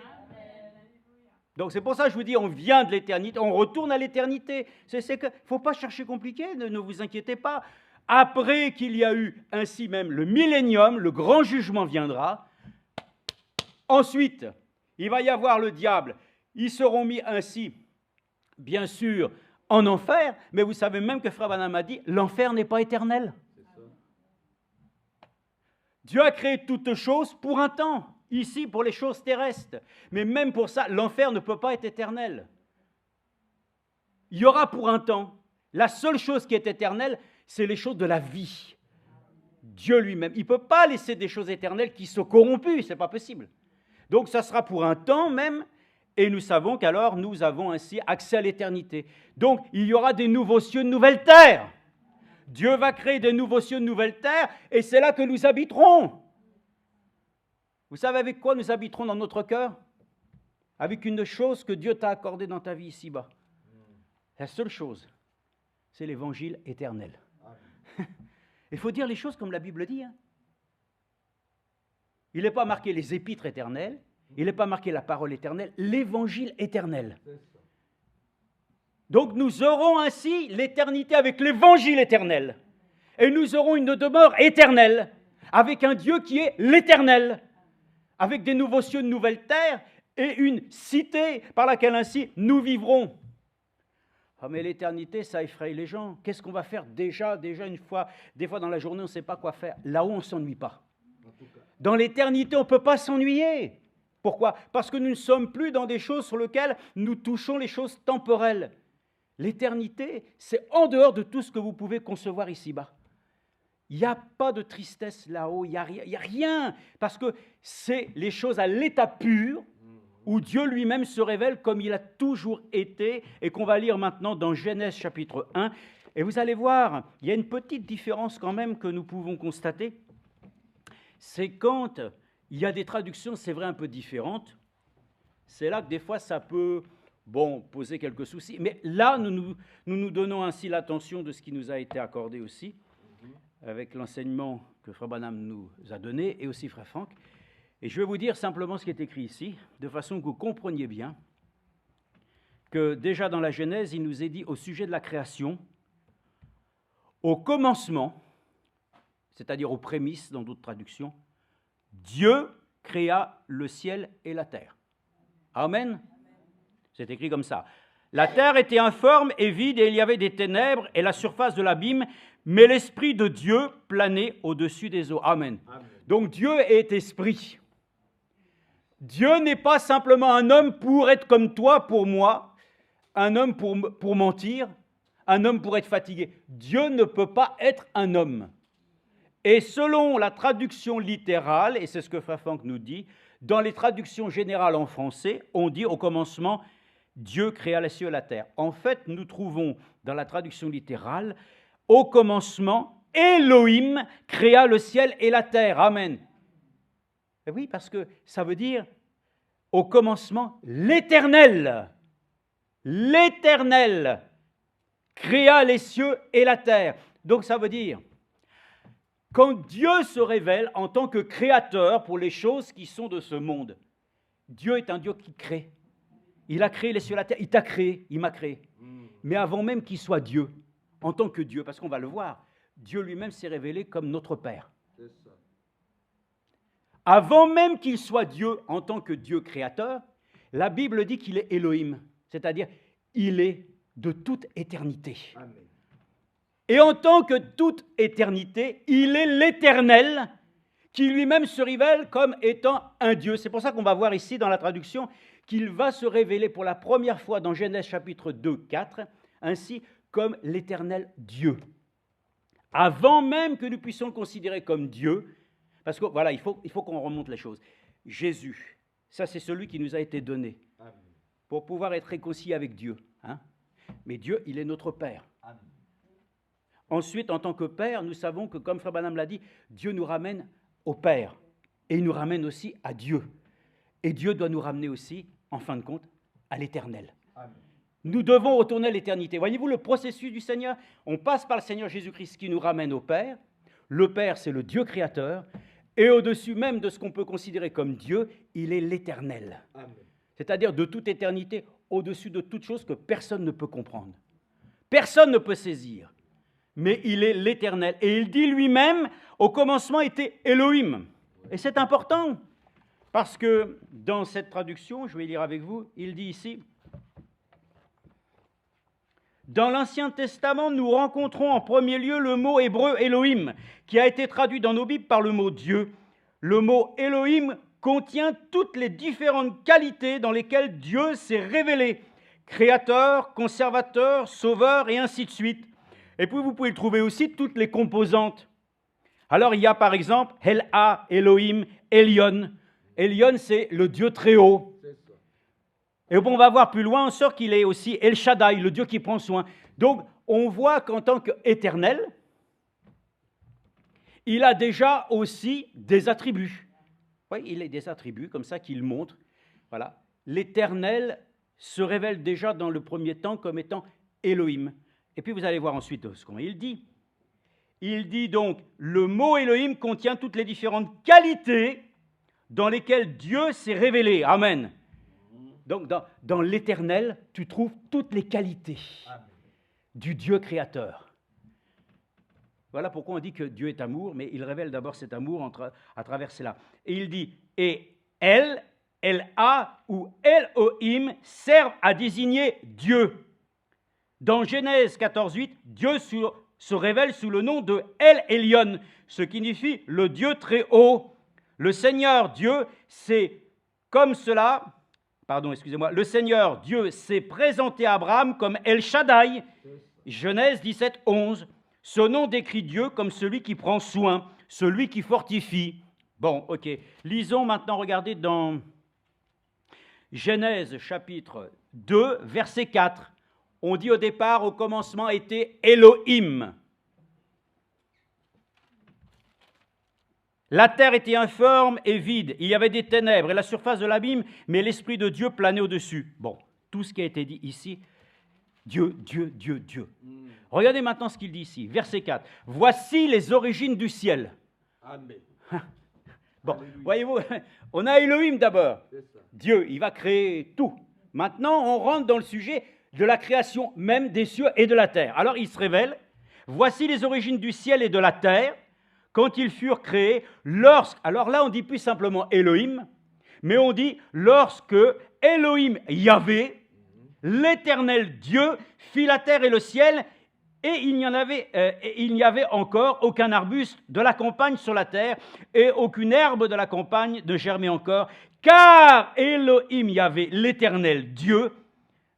Donc c'est pour ça que je vous dis, on vient de l'éternité, on retourne à l'éternité. Il ne faut pas chercher compliqué, ne vous inquiétez pas. Après qu'il y a eu ainsi même le millénium, le grand jugement viendra. Ensuite, il va y avoir le diable. Ils seront mis ainsi, bien sûr, en enfer, mais vous savez même que Frère Branham a dit, l'enfer n'est pas éternel. Dieu a créé toutes choses pour un temps, ici pour les choses terrestres, mais même pour ça, l'enfer ne peut pas être éternel. Il y aura pour un temps, la seule chose qui est éternelle, c'est les choses de la vie. Dieu lui-même, il ne peut pas laisser des choses éternelles qui sont corrompues, ce n'est pas possible. Donc ça sera pour un temps même, et nous savons qu'alors nous avons ainsi accès à l'éternité. Donc il y aura des nouveaux cieux, de nouvelles terres. Dieu va créer des nouveaux cieux, de nouvelles terres, et c'est là que nous habiterons. Vous savez avec quoi nous habiterons dans notre cœur ? Avec une chose que Dieu t'a accordée dans ta vie ici-bas. La seule chose, c'est l'évangile éternel. Il faut dire les choses comme la Bible dit. Hein. Il n'est pas marqué les épîtres éternels, il n'est pas marqué la parole éternelle, l'évangile éternel. Donc nous aurons ainsi l'éternité avec l'évangile éternel. Et nous aurons une demeure éternelle, avec un Dieu qui est l'éternel, avec des nouveaux cieux, de nouvelles terres, et une cité par laquelle ainsi nous vivrons. Ah, mais l'éternité, ça effraie les gens. Qu'est-ce qu'on va faire déjà une fois, des fois dans la journée, on ne sait pas quoi faire. Là-haut, on ne s'ennuie pas. Dans l'éternité, on ne peut pas s'ennuyer. Pourquoi? Parce que nous ne sommes plus dans des choses sur lesquelles nous touchons les choses temporelles. L'éternité, c'est en dehors de tout ce que vous pouvez concevoir ici-bas. Il n'y a pas de tristesse là-haut, il n'y a rien, parce que c'est les choses à l'état pur, où Dieu lui-même se révèle comme il a toujours été, et qu'on va lire maintenant dans Genèse chapitre 1. Et vous allez voir, il y a une petite différence quand même que nous pouvons constater, c'est quand il y a des traductions, c'est vrai, un peu différentes, c'est là que des fois ça peut poser quelques soucis, mais là nous donnons ainsi l'attention de ce qui nous a été accordé aussi, avec l'enseignement que Frère Branham nous a donné, et aussi Frère Franck. Et je vais vous dire simplement ce qui est écrit ici, de façon que vous compreniez bien que déjà dans la Genèse, il nous est dit au sujet de la création, au commencement, c'est-à-dire aux prémices dans d'autres traductions, Dieu créa le ciel et la terre. Amen. C'est écrit comme ça. La terre était informe et vide, et il y avait des ténèbres et la surface de l'abîme, mais l'Esprit de Dieu planait au-dessus des eaux. Amen. Amen. Donc Dieu est esprit. Dieu n'est pas simplement un homme pour être comme toi, pour moi, un homme pour mentir, un homme pour être fatigué. Dieu ne peut pas être un homme. Et selon la traduction littérale, et c'est ce que Frère Franck nous dit, dans les traductions générales en français, on dit au commencement, Dieu créa les cieux et la terre. En fait, nous trouvons dans la traduction littérale, au commencement, Elohim créa le ciel et la terre. Amen. Et oui, parce que ça veut dire, au commencement, l'Éternel créa les cieux et la terre. Donc ça veut dire, quand Dieu se révèle en tant que créateur pour les choses qui sont de ce monde, Dieu est un Dieu qui crée. Il a créé les cieux et la terre, il t'a créé, il m'a créé. Mais avant même qu'il soit Dieu, en tant que Dieu, parce qu'on va le voir, Dieu lui-même s'est révélé comme notre Père. Avant même qu'il soit Dieu en tant que Dieu créateur, la Bible dit qu'il est Elohim, c'est-à-dire il est de toute éternité. Amen. Et en tant que toute éternité, il est l'Éternel qui lui-même se révèle comme étant un Dieu. C'est pour ça qu'on va voir ici dans la traduction qu'il va se révéler pour la première fois dans Genèse chapitre 2, 4, ainsi comme l'Éternel Dieu. Avant même que nous puissions le considérer comme Dieu, parce que voilà, il faut qu'on remonte les choses. Jésus, ça c'est celui qui nous a été donné pour pouvoir être réconcilié avec Dieu. Hein? Mais Dieu, il est notre Père. Amen. Ensuite, en tant que Père, nous savons que, comme Frère Branham l'a dit, Dieu nous ramène au Père. Et il nous ramène aussi à Dieu. Et Dieu doit nous ramener aussi, en fin de compte, à l'Éternel. Amen. Nous devons retourner à l'éternité. Voyez-vous le processus du Seigneur? On passe par le Seigneur Jésus-Christ qui nous ramène au Père. Le Père, c'est le Dieu créateur. Et au-dessus même de ce qu'on peut considérer comme Dieu, il est l'Éternel. Amen. C'est-à-dire de toute éternité, au-dessus de toute chose que personne ne peut comprendre. Personne ne peut saisir. Mais il est l'Éternel. Et il dit lui-même, au commencement était Elohim. Et c'est important, parce que dans cette traduction, je vais lire avec vous, il dit ici, dans l'Ancien Testament, nous rencontrons en premier lieu le mot hébreu Elohim, qui a été traduit dans nos Bibles par le mot Dieu. Le mot Elohim contient toutes les différentes qualités dans lesquelles Dieu s'est révélé. Créateur, conservateur, sauveur, et ainsi de suite. Et puis vous pouvez le trouver aussi toutes les composantes. Alors il y a par exemple El-A, Elohim, Elion. Elion, c'est le Dieu très haut. Et on va voir plus loin, on sort qu'il est aussi El Shaddai, le Dieu qui prend soin. Donc on voit qu'en tant qu'éternel, il a déjà aussi des attributs. Oui, il a des attributs comme ça qu'il montre. Voilà. L'Éternel se révèle déjà dans le premier temps comme étant Elohim. Et puis vous allez voir ensuite ce qu'il dit. Il dit donc, le mot Elohim contient toutes les différentes qualités dans lesquelles Dieu s'est révélé. Amen. Donc dans l'Éternel, tu trouves toutes les qualités du Dieu créateur. Voilà pourquoi on dit que Dieu est amour, mais il révèle d'abord cet amour à travers cela. Et il dit, et El, El-A ou Elohim servent à désigner Dieu. Dans Genèse 14, 8, Dieu se révèle sous le nom de El Elyon, ce qui signifie le Dieu très haut. Le Seigneur Dieu, c'est comme cela, le Seigneur Dieu s'est présenté à Abraham comme El Shaddai, Genèse 17, 11. Ce nom décrit Dieu comme celui qui prend soin, celui qui fortifie. Bon, ok. Lisons maintenant, regardez dans Genèse chapitre 2, verset 4. On dit au départ, au commencement était Elohim. La terre était informe et vide, il y avait des ténèbres et la surface de l'abîme, mais l'Esprit de Dieu planait au-dessus. Bon, tout ce qui a été dit ici, Dieu, Dieu, Dieu, Dieu. Regardez maintenant ce qu'il dit ici, verset 4. Voici les origines du ciel. Amen. Bon, voyez-vous, on a Elohim d'abord. Dieu, il va créer tout. Maintenant, on rentre dans le sujet de la création même des cieux et de la terre. Alors, il se révèle, voici les origines du ciel et de la terre, quand ils furent créés, alors là, on ne dit plus simplement Elohim, mais on dit lorsque Elohim Yahvé, l'éternel Dieu, fit la terre et le ciel, et il n'y avait encore aucun arbuste de la campagne sur la terre, et aucune herbe de la campagne ne germait encore, car Elohim Yahvé, l'éternel Dieu,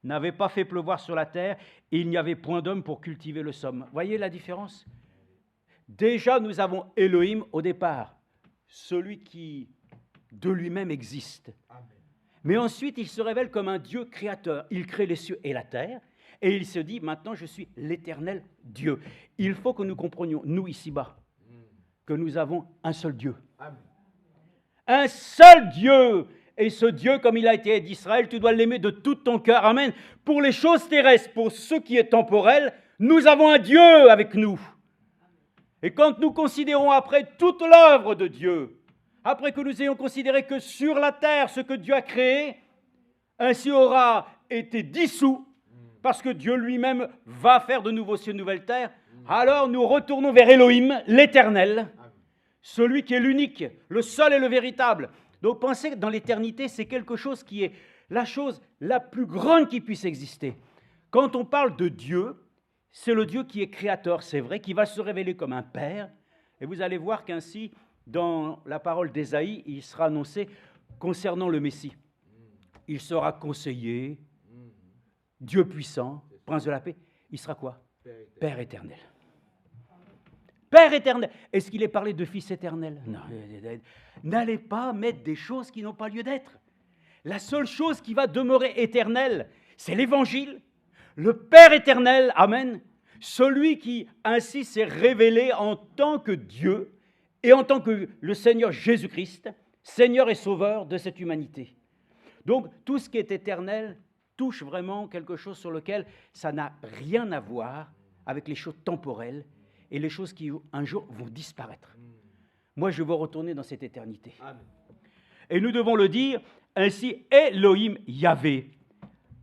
n'avait pas fait pleuvoir sur la terre, et il n'y avait point d'homme pour cultiver le sol. Voyez la différence ? Déjà, nous avons Elohim au départ, celui qui de lui-même existe. Amen. Mais ensuite, il se révèle comme un Dieu créateur. Il crée les cieux et la terre, et il se dit, maintenant, je suis l'éternel Dieu. Il faut que nous comprenions, nous ici-bas, que nous avons un seul Dieu. Amen. Un seul Dieu. Et ce Dieu, comme il a été d'Israël, tu dois l'aimer de tout ton cœur. Amen. Pour les choses terrestres, pour ce qui est temporel, nous avons un Dieu avec nous. Et quand nous considérons après toute l'œuvre de Dieu, après que nous ayons considéré que sur la terre, ce que Dieu a créé, ainsi aura été dissous, parce que Dieu lui-même va faire de nouveaux cieux, de nouvelles terres, alors nous retournons vers Elohim, l'éternel, celui qui est l'unique, le seul et le véritable. Donc pensez que dans l'éternité, c'est quelque chose qui est la chose la plus grande qui puisse exister. Quand on parle de Dieu, c'est le Dieu qui est créateur, c'est vrai, qui va se révéler comme un père. Et vous allez voir qu'ainsi, dans la parole d'Ésaïe, il sera annoncé concernant le Messie. Il sera conseiller, Dieu puissant, prince de la paix. Il sera quoi ? Père éternel. Père éternel. Est-ce qu'il est parlé de Fils éternel ? Non. N'allez pas mettre des choses qui n'ont pas lieu d'être. La seule chose qui va demeurer éternelle, c'est l'Évangile. Le Père éternel, amen, celui qui ainsi s'est révélé en tant que Dieu et en tant que le Seigneur Jésus-Christ, Seigneur et Sauveur de cette humanité. Donc, tout ce qui est éternel touche vraiment quelque chose sur lequel ça n'a rien à voir avec les choses temporelles et les choses qui, un jour, vont disparaître. Moi, je veux retourner dans cette éternité. Amen. Et nous devons le dire, ainsi, Elohim Yahvé.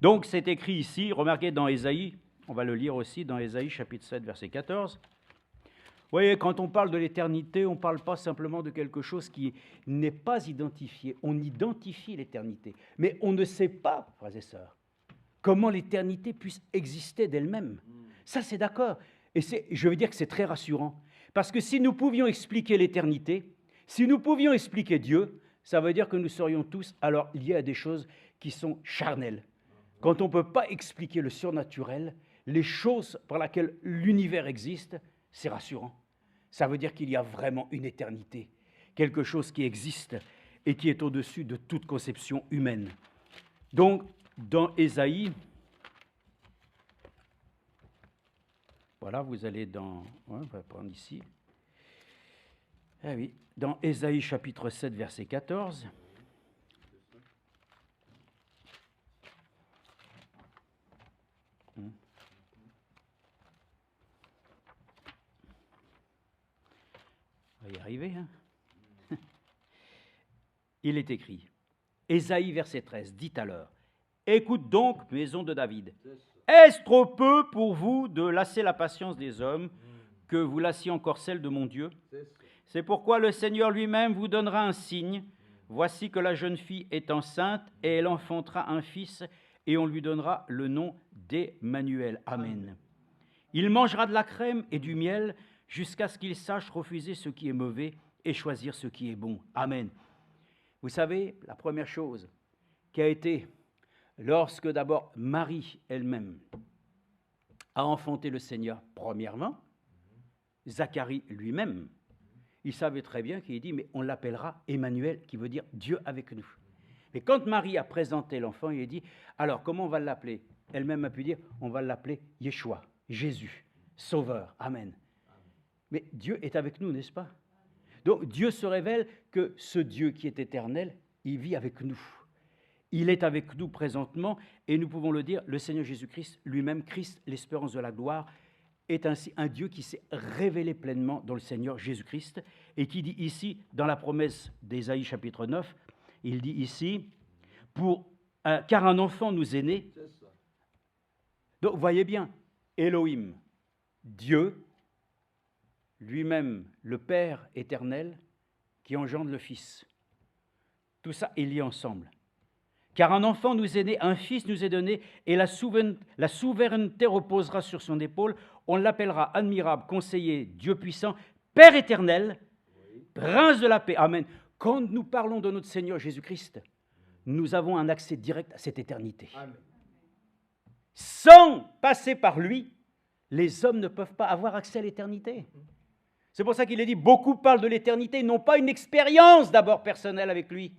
Donc, c'est écrit ici, remarquez dans Ésaïe, on va le lire aussi dans Ésaïe chapitre 7, verset 14. Vous voyez, quand on parle de l'éternité, on ne parle pas simplement de quelque chose qui n'est pas identifié. On identifie l'éternité, mais on ne sait pas, frères et sœurs, comment l'éternité puisse exister d'elle-même. Ça, c'est d'accord. Et je veux dire que c'est très rassurant. Parce que si nous pouvions expliquer l'éternité, si nous pouvions expliquer Dieu, ça veut dire que nous serions tous alors liés à des choses qui sont charnelles. Quand on ne peut pas expliquer le surnaturel, les choses par lesquelles l'univers existe, c'est rassurant. Ça veut dire qu'il y a vraiment une éternité, quelque chose qui existe et qui est au-dessus de toute conception humaine. Donc, dans Ésaïe, voilà, vous allez dans... on va prendre ici. Ah oui, dans Ésaïe chapitre 7, verset 14... On va y arriver. Hein. Il est écrit, Ésaïe verset 13, dit alors, « Écoute donc, maison de David, est-ce trop peu pour vous de lasser la patience des hommes, que vous lassiez encore celle de mon Dieu. C'est pourquoi le Seigneur lui-même vous donnera un signe. Voici que la jeune fille est enceinte et elle enfantera un fils et on lui donnera le nom d'Emmanuel. Amen. Il mangera de la crème et du miel jusqu'à ce qu'il sache refuser ce qui est mauvais et choisir ce qui est bon. Amen. Vous savez, la première chose qui a été, lorsque d'abord Marie elle-même a enfanté le Seigneur, premièrement, Zacharie lui-même, il savait très bien qu'il dit, mais on l'appellera Emmanuel, qui veut dire Dieu avec nous. Mais quand Marie a présenté l'enfant, il a dit, alors comment on va l'appeler? Elle-même a pu dire, on va l'appeler Yeshua, Jésus, Sauveur. Amen. Mais Dieu est avec nous, n'est-ce pas? Donc Dieu se révèle que ce Dieu qui est éternel, il vit avec nous. Il est avec nous présentement et nous pouvons le dire, le Seigneur Jésus-Christ, lui-même, Christ, l'espérance de la gloire, est ainsi un Dieu qui s'est révélé pleinement dans le Seigneur Jésus-Christ et qui dit ici, dans la promesse d'Ésaïe chapitre 9, il dit ici, car un enfant nous est né. Donc, voyez bien, Elohim, Dieu, lui-même, le Père éternel, qui engendre le Fils. Tout ça est lié ensemble. Car un enfant nous est né, un fils nous est donné, et la souveraineté reposera sur son épaule. On l'appellera admirable, conseiller, Dieu puissant, Père éternel, prince de la paix. Amen. Quand nous parlons de notre Seigneur Jésus-Christ, nous avons un accès direct à cette éternité. Amen. Sans passer par lui, les hommes ne peuvent pas avoir accès à l'éternité. C'est pour ça qu'il est dit, beaucoup parlent de l'éternité, ils n'ont pas une expérience d'abord personnelle avec lui.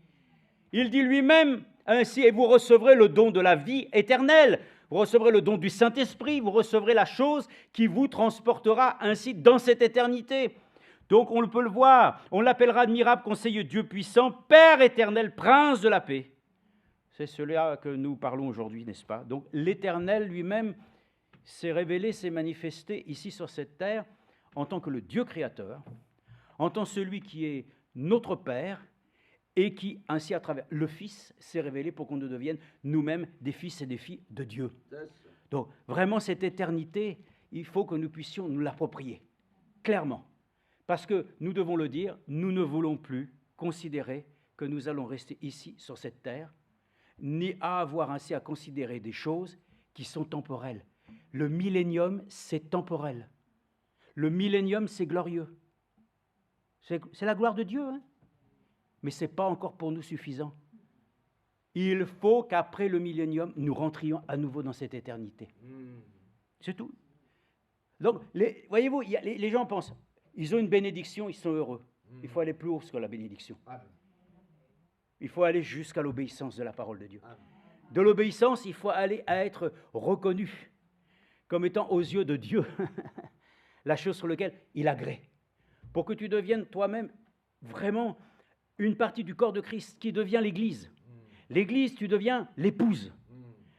Il dit lui-même, ainsi, et vous recevrez le don de la vie éternelle, vous recevrez le don du Saint-Esprit, vous recevrez la chose qui vous transportera ainsi dans cette éternité. Donc on peut le voir, on l'appellera admirable, conseiller, Dieu puissant, Père éternel, prince de la paix. C'est celui-là que nous parlons aujourd'hui, n'est-ce pas? Donc l'Éternel lui-même s'est révélé, s'est manifesté ici sur cette terre en tant que le Dieu créateur, en tant que celui qui est notre Père, et qui, ainsi à travers le Fils, s'est révélé pour qu'on nous devienne nous-mêmes des fils et des filles de Dieu. Donc, vraiment, cette éternité, il faut que nous puissions nous l'approprier, clairement. Parce que, nous devons le dire, nous ne voulons plus considérer que nous allons rester ici, sur cette terre, ni à avoir ainsi à considérer des choses qui sont temporelles. Le millénium, c'est temporel. Le millénium, c'est glorieux. C'est la gloire de Dieu, hein? Mais ce n'est pas encore pour nous suffisant. Il faut qu'après le millénium, nous rentrions à nouveau dans cette éternité. C'est tout. Donc, voyez-vous, les gens pensent, ils ont une bénédiction, ils sont heureux. Il faut aller plus haut que la bénédiction. Il faut aller jusqu'à l'obéissance de la parole de Dieu. De l'obéissance, il faut aller à être reconnu comme étant aux yeux de Dieu la chose sur laquelle il agrée. Pour que tu deviennes toi-même vraiment une partie du corps de Christ qui devient l'Église. L'Église, tu deviens l'épouse.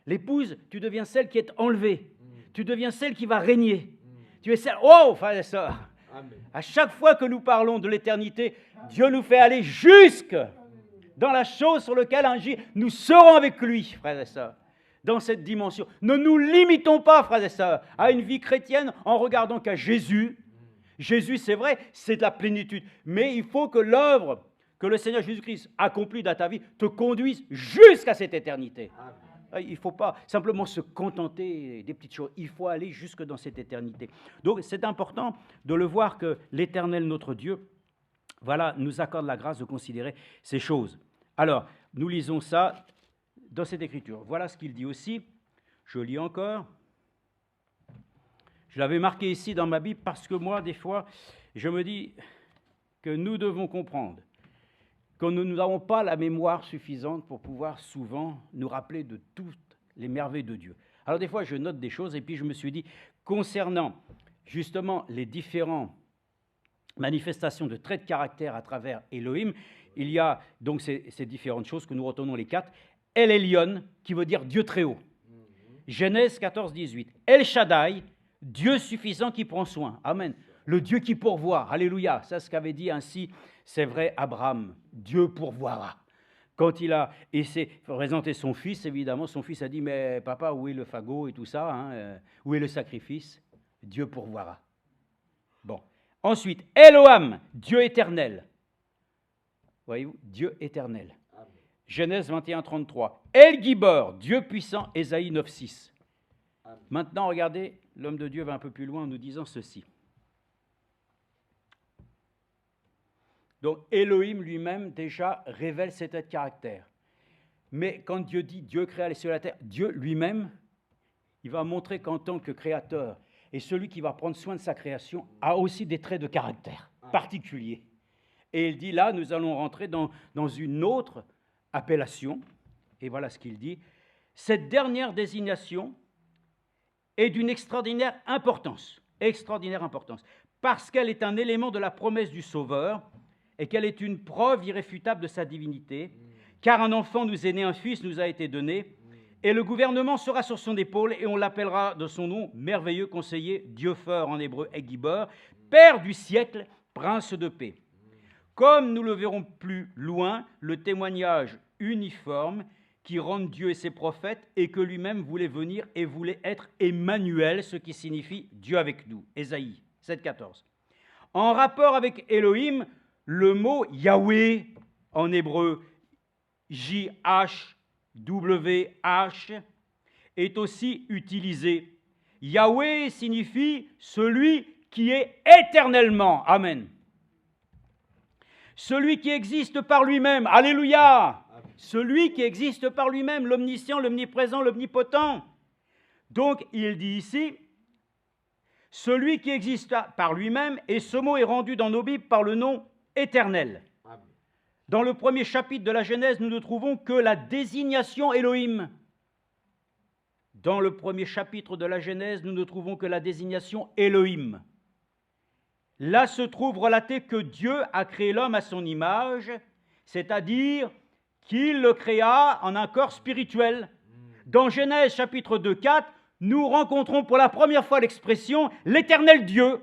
L'épouse, tu deviens celle qui est enlevée. Tu deviens celle qui va régner. Tu es celle... Oh, frère et sœur, à chaque fois que nous parlons de l'éternité, Dieu nous fait aller jusque dans la chose sur laquelle un jour nous serons avec lui, frères et sœurs, dans cette dimension. Ne nous limitons pas, frères et sœurs, à une vie chrétienne en regardant qu'à Jésus. Jésus, c'est vrai, c'est de la plénitude. Mais il faut que l'œuvre que le Seigneur Jésus-Christ accomplit dans ta vie te conduise jusqu'à cette éternité. Amen. Il ne faut pas simplement se contenter des petites choses. Il faut aller jusque dans cette éternité. Donc, c'est important de le voir que l'Éternel, notre Dieu, voilà, nous accorde la grâce de considérer ces choses. Alors, nous lisons ça dans cette écriture. Voilà ce qu'il dit aussi. Je lis encore. Je l'avais marqué ici dans ma Bible parce que moi, des fois, je me dis que nous devons comprendre que nous n'avons pas la mémoire suffisante pour pouvoir souvent nous rappeler de toutes les merveilles de Dieu. Alors des fois, je note des choses et puis je me suis dit, concernant justement les différentes manifestations de traits de caractère à travers Elohim, il y a donc ces différentes choses que nous retenons les quatre. El Elyon, qui veut dire Dieu très haut. Genèse 14, 18. El Shaddai, Dieu suffisant qui prend soin. Amen. Le Dieu qui pourvoit. Alléluia. C'est ce qu'avait dit ainsi, c'est vrai, Abraham. Dieu pourvoira. Quand il a essayé de présenter son fils, évidemment, son fils a dit, mais papa, où est le fagot et tout ça, hein, où est le sacrifice? Dieu pourvoira. Bon. Ensuite, Elohim, Dieu éternel. Voyez-vous, Dieu éternel. Amen. Genèse 21, 33. El Gibor, Dieu puissant, Ésaïe 9, 6. Amen. Maintenant, regardez, l'homme de Dieu va un peu plus loin en nous disant ceci. Donc, Elohim lui-même déjà révèle cet être caractère. Mais quand Dieu dit Dieu créa les cieux et la terre, Dieu lui-même, il va montrer qu'en tant que créateur et celui qui va prendre soin de sa création a aussi des traits de caractère particuliers. Et il dit là, nous allons rentrer dans une autre appellation. Et voilà ce qu'il dit. Cette dernière désignation est d'une extraordinaire importance, parce qu'elle est un élément de la promesse du Sauveur et qu'elle est une preuve irréfutable de sa divinité, car un enfant nous est né, un fils nous a été donné, et le gouvernement sera sur son épaule, et on l'appellera de son nom merveilleux conseiller, Dieu fort en hébreu, Egibor, Père du siècle, Prince de paix. Comme nous le verrons plus loin, le témoignage uniforme qui rend Dieu et ses prophètes, et que lui-même voulait venir et voulait être Emmanuel, ce qui signifie Dieu avec nous. Ésaïe 7,14. En rapport avec Elohim, le mot Yahweh en hébreu, J-H-W-H, est aussi utilisé. Yahweh signifie celui qui est éternellement. Amen. Celui qui existe par lui-même. Alléluia. Amen. Celui qui existe par lui-même, l'omniscient, l'omniprésent, l'omnipotent. Donc, il dit ici, celui qui existe par lui-même, et ce mot est rendu dans nos Bibles par le nom éternel. Amen. Dans le premier chapitre de la Genèse, nous ne trouvons que la désignation Elohim. Dans le premier chapitre de la Genèse, nous ne trouvons que la désignation Elohim. Là se trouve relaté que Dieu a créé l'homme à son image, c'est-à-dire qu'il le créa en un corps spirituel. Dans Genèse chapitre 2, 4, nous rencontrons pour la première fois l'expression « l'éternel Dieu ».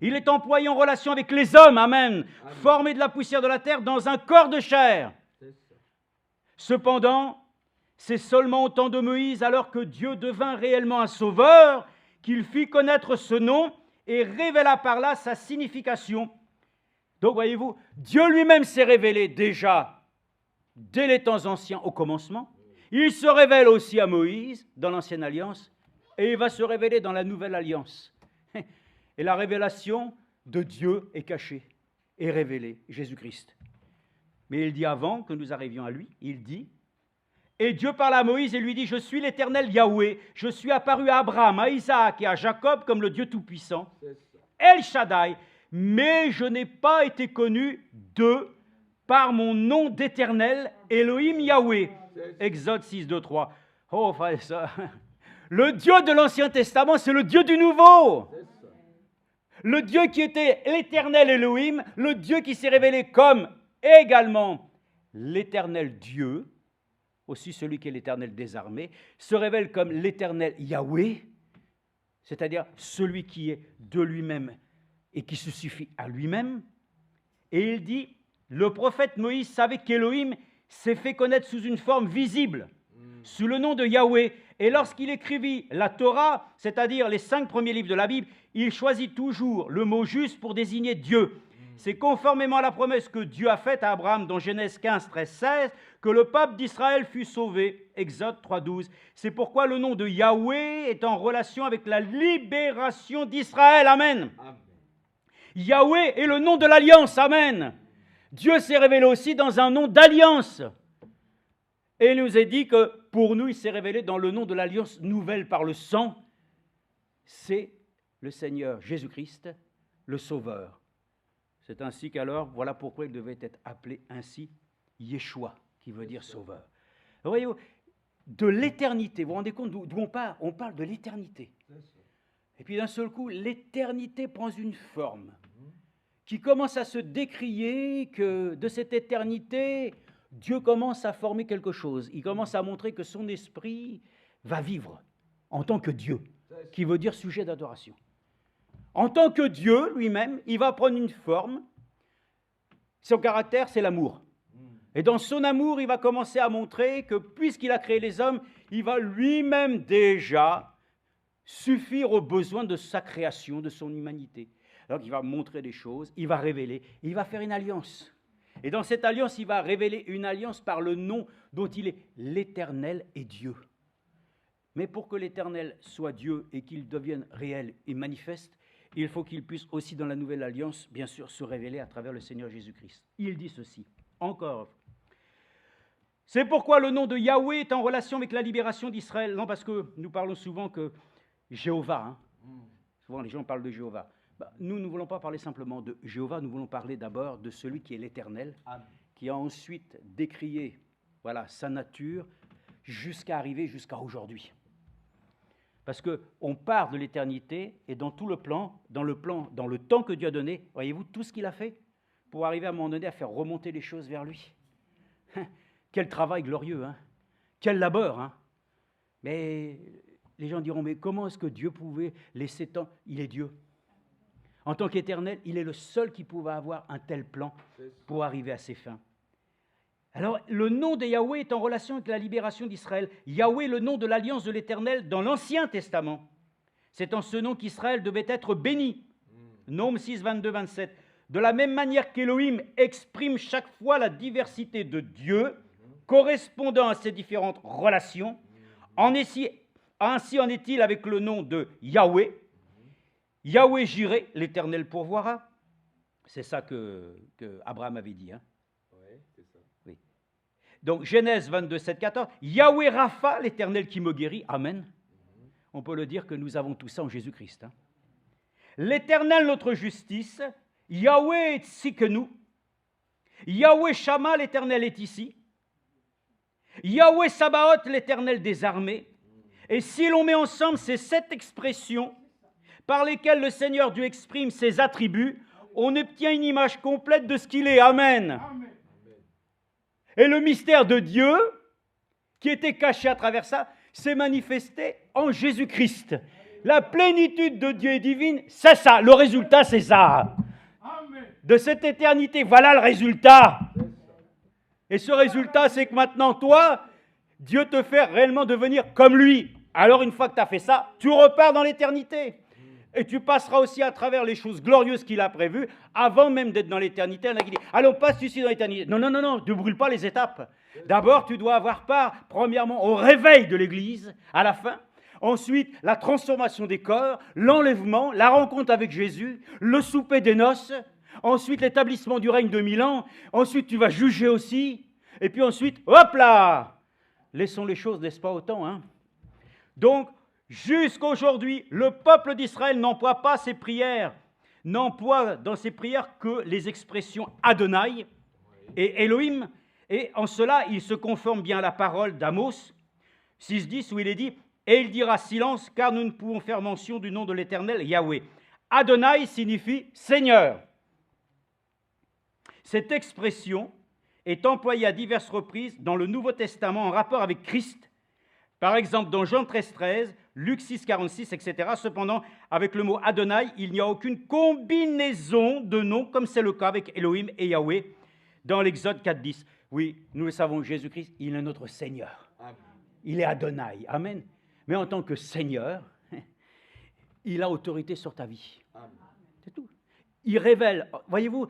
Il est employé en relation avec les hommes, amen, formés de la poussière de la terre dans un corps de chair. Cependant, c'est seulement au temps de Moïse, alors que Dieu devint réellement un sauveur, qu'il fit connaître ce nom et révéla par là sa signification. Donc, voyez-vous, Dieu lui-même s'est révélé déjà dès les temps anciens au commencement. Il se révèle aussi à Moïse dans l'Ancienne Alliance et il va se révéler dans la Nouvelle Alliance. Et la révélation de Dieu est cachée et révélée, Jésus-Christ. Mais il dit avant que nous arrivions à lui, il dit, et Dieu parla à Moïse et lui dit, je suis l'Éternel Yahweh, je suis apparu à Abraham, à Isaac et à Jacob comme le Dieu Tout-Puissant, El Shaddai, mais je n'ai pas été connu d'eux par mon nom d'Éternel, Elohim Yahweh. Exode 6, 2, 3. Oh, frère, ça. Le Dieu de l'Ancien Testament, c'est le Dieu du Nouveau. Le Dieu qui était l'Éternel Elohim, le Dieu qui s'est révélé comme également l'Éternel Dieu, aussi celui qui est l'Éternel des armées, se révèle comme l'Éternel Yahweh, c'est-à-dire celui qui est de lui-même et qui se suffit à lui-même. Et il dit, le prophète Moïse savait qu'Élohim s'est fait connaître sous une forme visible, sous le nom de Yahweh. Et lorsqu'il écrivit la Torah, c'est-à-dire les 5 premiers livres de la Bible, il choisit toujours le mot juste pour désigner Dieu. C'est conformément à la promesse que Dieu a faite à Abraham dans Genèse 15, 13, 16, que le peuple d'Israël fut sauvé, Exode 3, 12. C'est pourquoi le nom de Yahweh est en relation avec la libération d'Israël. Amen. Amen. Yahweh est le nom de l'alliance. Amen. Dieu s'est révélé aussi dans un nom d'alliance. Et il nous est dit que pour nous, il s'est révélé dans le nom de l'alliance nouvelle par le sang. C'est le Seigneur Jésus-Christ, le Sauveur. C'est ainsi qu'alors, voilà pourquoi il devait être appelé ainsi Yeshua, qui veut dire Sauveur. Vous voyez, de l'éternité, vous vous rendez compte d'où on parle? On parle de l'éternité. Et puis d'un seul coup, l'éternité prend une forme qui commence à se décrier que de cette éternité, Dieu commence à former quelque chose. Il commence à montrer que son esprit va vivre en tant que Dieu, qui veut dire sujet d'adoration. En tant que Dieu lui-même, il va prendre une forme. Son caractère, c'est l'amour. Et dans son amour, il va commencer à montrer que puisqu'il a créé les hommes, il va lui-même déjà suffire aux besoins de sa création, de son humanité. Alors il va montrer des choses, il va révéler, il va faire une alliance. Et dans cette alliance, il va révéler une alliance par le nom dont il est l'Éternel et Dieu. Mais pour que l'Éternel soit Dieu et qu'il devienne réel et manifeste, il faut qu'il puisse aussi dans la nouvelle alliance, bien sûr, se révéler à travers le Seigneur Jésus-Christ. Il dit ceci, encore. C'est pourquoi le nom de Yahweh est en relation avec la libération d'Israël. Non, parce que nous parlons souvent que Jéhovah, souvent les gens parlent de Jéhovah. Nous ne voulons pas parler simplement de Jéhovah, nous voulons parler d'abord de celui qui est l'Éternel, qui a ensuite décrié sa nature jusqu'à arriver jusqu'à aujourd'hui. Parce qu'on part de l'éternité et dans tout le plan, dans le temps que Dieu a donné, voyez-vous tout ce qu'il a fait pour arriver à un moment donné à faire remonter les choses vers lui. Quel travail glorieux, hein? Quel labeur, hein? Mais les gens diront, mais comment est-ce que Dieu pouvait laisser tant? Il est Dieu. En tant qu'éternel, il est le seul qui pouvait avoir un tel plan pour arriver à ses fins. Alors, le nom de Yahweh est en relation avec la libération d'Israël. Yahweh, le nom de l'alliance de l'Éternel dans l'Ancien Testament. C'est en ce nom qu'Israël devait être béni. Nom 6, 22, 27. De la même manière qu'Élohim exprime chaque fois la diversité de Dieu, correspondant à ces différentes relations, ainsi en est-il avec le nom de Yahweh. Yahweh Jireh, l'Éternel pourvoira. C'est ça que Abraham avait dit. Hein? Oui, c'est ça. Oui. Donc, Genèse 22, 7, 14. Yahweh Rapha, l'Éternel qui me guérit. Amen. On peut le dire que nous avons tout ça en Jésus-Christ. Hein? L'Éternel, notre justice. Yahweh Tsikenu. Yahweh Shama, l'Éternel est ici. Yahweh Sabaoth, l'Éternel des armées. Et si l'on met ensemble ces 7 expressions par lesquelles le Seigneur Dieu exprime ses attributs, on obtient une image complète de ce qu'il est. Amen. Amen. Et le mystère de Dieu, qui était caché à travers ça, s'est manifesté en Jésus-Christ. La plénitude de Dieu est divine, c'est ça. Le résultat, c'est ça. Amen. De cette éternité, voilà le résultat. Et ce résultat, c'est que maintenant, toi, Dieu te fait réellement devenir comme lui. Alors, une fois que tu as fait ça, tu repars dans l'éternité. Et tu passeras aussi à travers les choses glorieuses qu'il a prévues, avant même d'être dans l'éternité. Il y en a qui disent, allons, passe ici dans l'éternité. Non, ne brûle pas les étapes. D'abord, tu dois avoir part, premièrement, au réveil de l'Église, à la fin. Ensuite, la transformation des corps, l'enlèvement, la rencontre avec Jésus, le souper des noces. Ensuite, l'établissement du règne de 1000 ans. Ensuite, tu vas juger aussi. Et puis ensuite, hop là! Laissons les choses, n'est-ce pas, autant, hein? Donc, jusqu'aujourd'hui, le peuple d'Israël n'emploie pas ses prières, n'emploie dans ses prières que les expressions Adonai et Elohim, et en cela, il se conforme bien à la parole d'Amos 6.10 où il est dit « Et il dira silence, car nous ne pouvons faire mention du nom de l'Éternel Yahweh. » Adonai signifie Seigneur. Cette expression est employée à diverses reprises dans le Nouveau Testament en rapport avec Christ. Par exemple, dans Jean 13.13, Luc 6.46, etc. Cependant, avec le mot Adonai, il n'y a aucune combinaison de noms, comme c'est le cas avec Elohim et Yahweh dans l'Exode 4.10. Oui, nous le savons, Jésus-Christ, il est notre Seigneur. Amen. Il est Adonai. Amen. Mais en tant que Seigneur, il a autorité sur ta vie. Amen. C'est tout. Il révèle, voyez-vous,